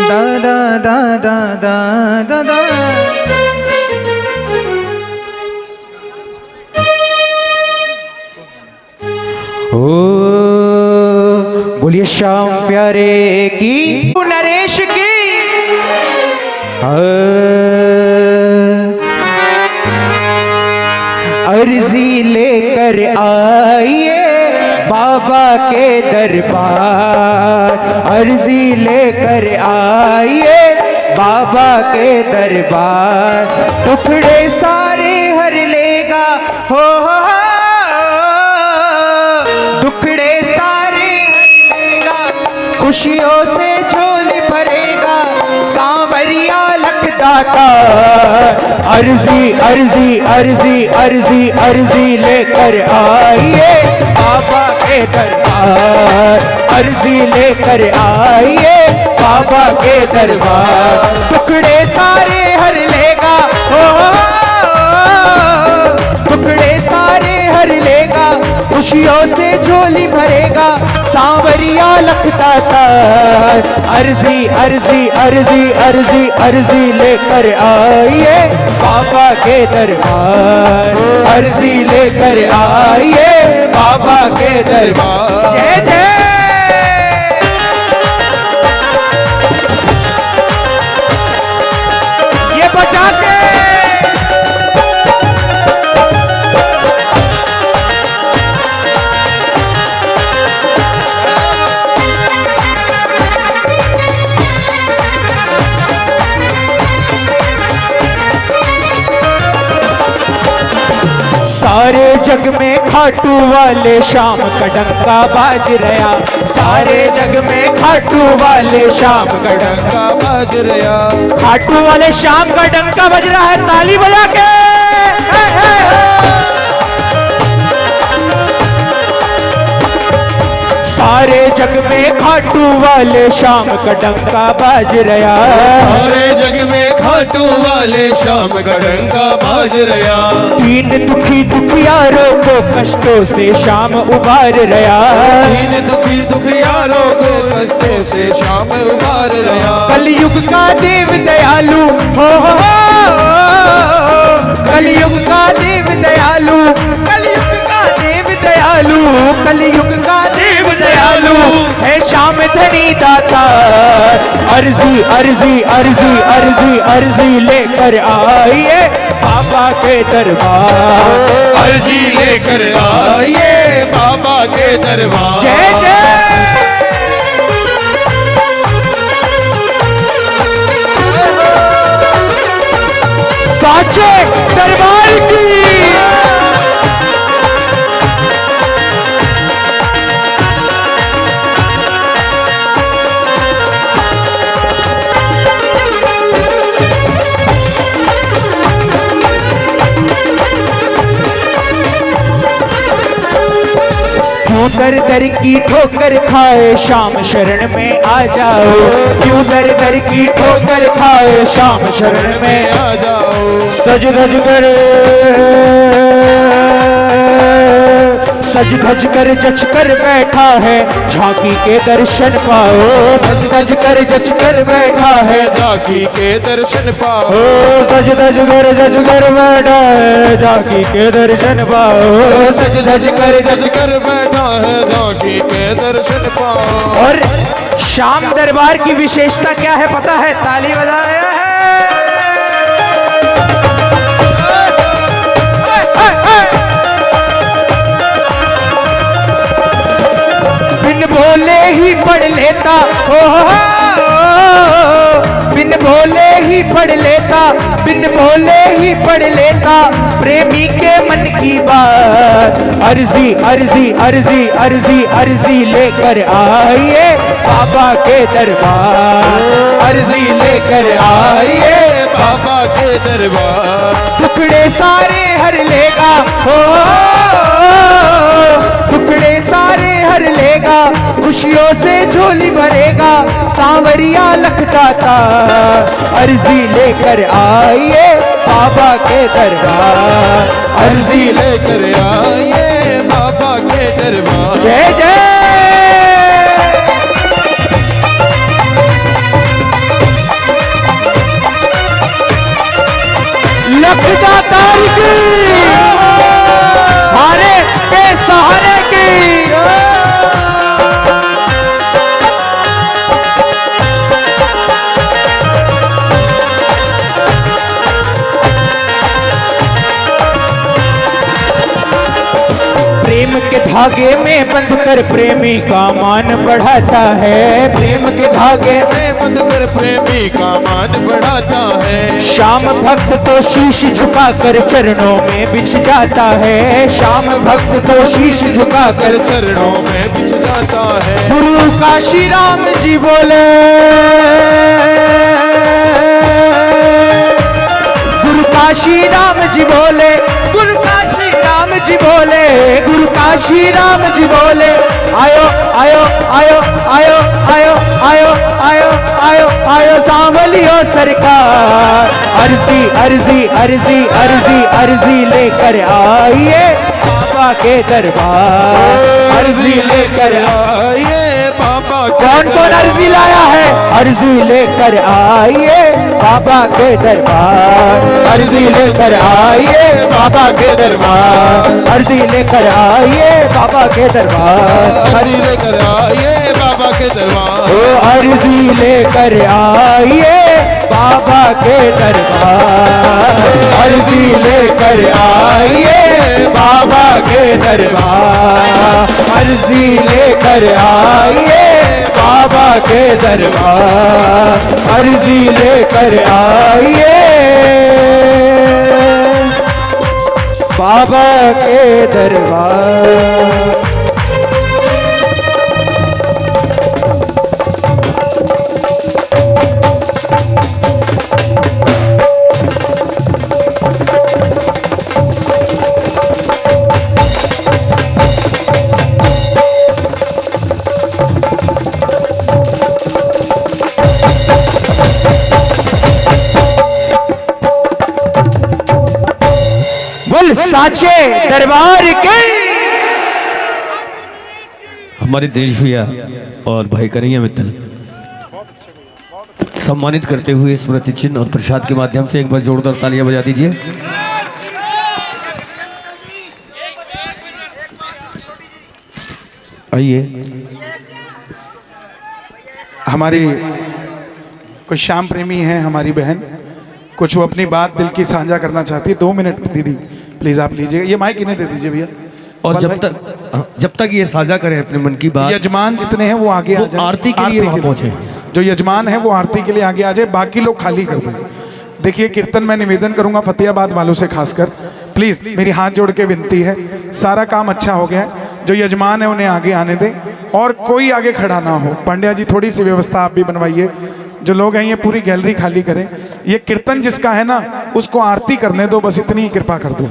दादा दादा दादा दा। ओ बोलिए श्याम प्यारे की, नरेश की। अर्जी लेकर आइए बाबा के दरबार। अर्जी लेकर आइए बाबा के दरबार। टुकड़े सारे हर लेगा हो, टुकड़े सारे हर लेगा, खुशियों से झोली भरेगा सांवरिया लखदाता। अर्जी अर्जी अर्जी अर्जी अर्जी लेकर आइए बाबा के दरबार। अर्जी लेकर आइए बाबा के दरबार। टुकड़े सारे हर लेगा हो, टुकड़े सारे हर लेगा, खुशियों से झोली भरेगा सांवरिया लखदाता। अर्जी अर्जी अर्जी अर्जी अर्जी लेकर आइए बाबा के दरबार। अर्जी लेकर आइए बाबा के दरबार। जय जय। ये बचाते सारे जग में खाटू वाले शाम का डंका बाज रहा। सारे जग में खाटू वाले शाम का डंका बाज रहा। खाटू वाले शाम का डंका बज रहा है, ताली बजा के। सारे जग में खाटू वाले शाम का डंका बाज रहा। सारे जग में खाटू वाले शाम का डंका बाज रहा। दीन दुखी दुखियारों को कष्टों से शाम उबार रहा। दीन दुखी दुखियारों को कष्टों से शाम उबार रहा। कलयुग का देव दयालु हो, कलयुग का देव दयालु, कलयुग का देव दयालु, कलयुग का देव दयालु है श्याम धनी दाता। अर्जी अर्जी अर्जी अर्जी अर्जी लेकर आइए बाबा के दरबार। अर्जी लेकर आइए बाबा के दरबार। जय जय। साचे दरबार की क्यों दर दर की ठोकर खाए शाम शरण में आ जाओ। क्यों दर दर की ठोकर खाए शाम शरण में आ जाओ। सज धज कर सज धज कर जच कर बैठा है झांकी के दर्शन पाओ। सज धज कर जच कर बैठा है झांकी के दर्शन पाओ। सज धज कर जच कर बैठा है झांकी के दर्शन पाओ। सज धज कर जच कर बैठा है झांकी के दर्शन पाओ। और शाम दरबार की विशेषता क्या है पता है? ताली बजा रहे हैं। बिन बोले ही पढ़ लेता हो, बिन बोले ही पढ़ लेता, बिन बोले ही पढ़ लेता प्रेमी के मन की बात। अर्जी अर्जी अर्जी अर्जी अर्जी लेकर आइए बाबा के दरबार। अर्जी लेकर आइए बाबा के दरबार। टुकड़े सारे हर लेगा हो, टुकड़े सारे हर लेगा, खुशियों से झोली भरेगा सांवरिया लखदाता। अर्जी लेकर आइए बाबा के दरबार। अर्जी लेकर आइए बाबा के दरबार। जय जय। लखदाता की हारे के सहारे की। प्रेम के धागे में बंध कर प्रेमी का मान बढ़ाता है। प्रेम के धागे में बंध कर प्रेमी का मान बढ़ाता है। श्याम भक्त तो शीश झुकाकर चरणों में बिछ जाता है। श्याम भक्त तो शीश झुकाकर चरणों में बिछ जाता है। गुरु काशी राम जी बोले, गुरु काशी राम जी बोले, गुरु काशी राम जी बोले, गुरु काशी राम जी बोले, आयो आयो आयो आयो आयो आयो आयो आयो आयो सांवलियो सरकार, अर्जी अर्जी अर्जी अर्जी अर्जी लेकर आइए बाबा के दरबार, अर्जी लेकर आइए बाबा। कौन कौन अर्जी लाया है? अर्जी लेकर आइए बाबा के दरबार, अर्जी लेकर आइए बाबा के दरबार, अर्जी लेकर आइए बाबा के दरबार, अर्जी लेकर आइए बाबा के दरबार, ओ अर्जी लेकर आइए बाबा के दरबार, अर्जी लेकर आइए बाबा के दरबार, अर्जी लेकर आइए बाबा के दरबार, अर्जी लेकर आइए बाबा के दरबार। साचे दरबार के। हमारे देश भैया और भाई कन्हैया मित्तल सम्मानित करते हुए स्मृति चिन्ह और प्रसाद के माध्यम से एक बार जोरदार तालियां बजा दीजिए। आइए, हमारी कुछ श्याम प्रेमी हैं, हमारी बहन, कुछ वो अपनी बात दिल की साझा करना चाहती है। 2 मिनट दीदी प्लीज आप लीजिए, ये माइक इन्हें दे दीजिए भैया। और जब तक ये साझा करें अपने मन की बात, यजमान जितने हैं वो आगे आ जाए, आरती के लिए वहां पहुंचे। जो यजमान है वो आरती के लिए आगे आ जाए, बाकी लोग खाली कर दें। देखिए कीर्तन मैं निवेदन करूंगा फतेहाबाद वालों से, खासकर प्लीज मेरी हाथ जोड़ के विनती है, सारा काम अच्छा हो गया, जो यजमान है उन्हें आगे आने दें और कोई आगे खड़ा ना हो। पांड्या जी थोड़ी सी व्यवस्था आप भी बनवाइए, जो लोग हैं ये पूरी गैलरी खाली करें। ये कीर्तन जिसका है ना उसको आरती करने दो, बस इतनी ही कृपा कर दो।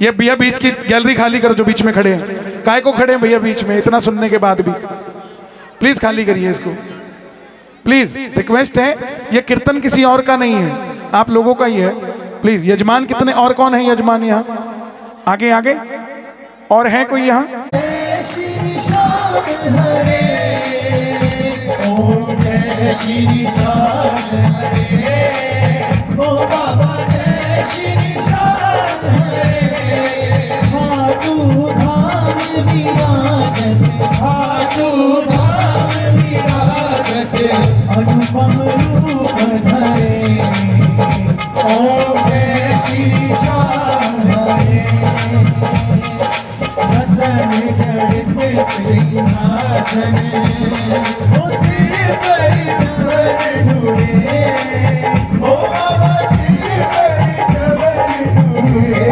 ये भैया बीच की गैलरी खाली करो, जो बीच में खड़े हैं। काय को खड़े हैं भैया बीच में, इतना सुनने के बाद भी प्लीज खाली करिए इसको, प्लीज रिक्वेस्ट है। ये कीर्तन किसी और का नहीं है, आप लोगों का ही है। प्लीज यजमान कितने और कौन है यजमान यहाँ? आगे आगे और है कोई यहाँ? अनुपम रूप धरे, ओम जय श्री श्याम हरे, रतन जड़ित सिंहासन, सिर पर जबर ढूंढे, ओ बाबा सिर पर जबर ढूंढे,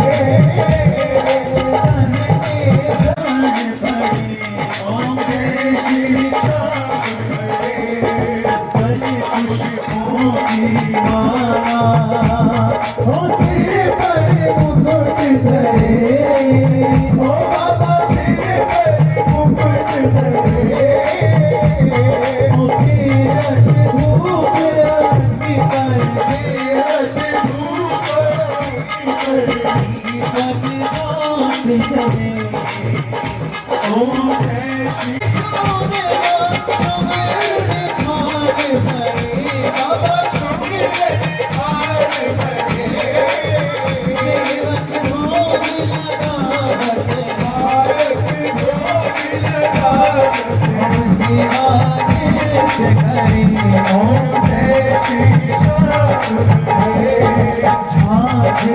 तन के जान पड़े, ओम जय श्री श्याम हरे, पुष्पों की माला, ओ सिर पर मुकुट धरे, ओ बाबा सिर पर मुकुट धरे, ओ तीरथ धूप आरती करके, रथ धूप आरती करके, दीपक चले, ओम जय श्री झांझ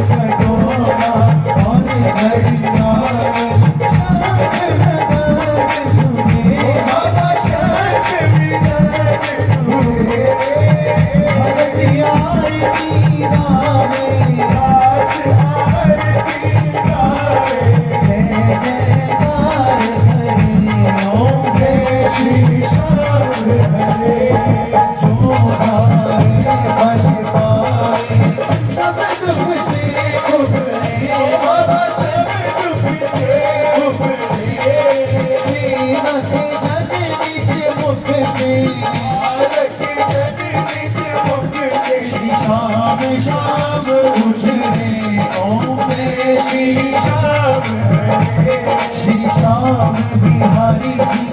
कटोरा और घड़ियाल, शाम उठे ओम में श्री श्याम बिहारी जी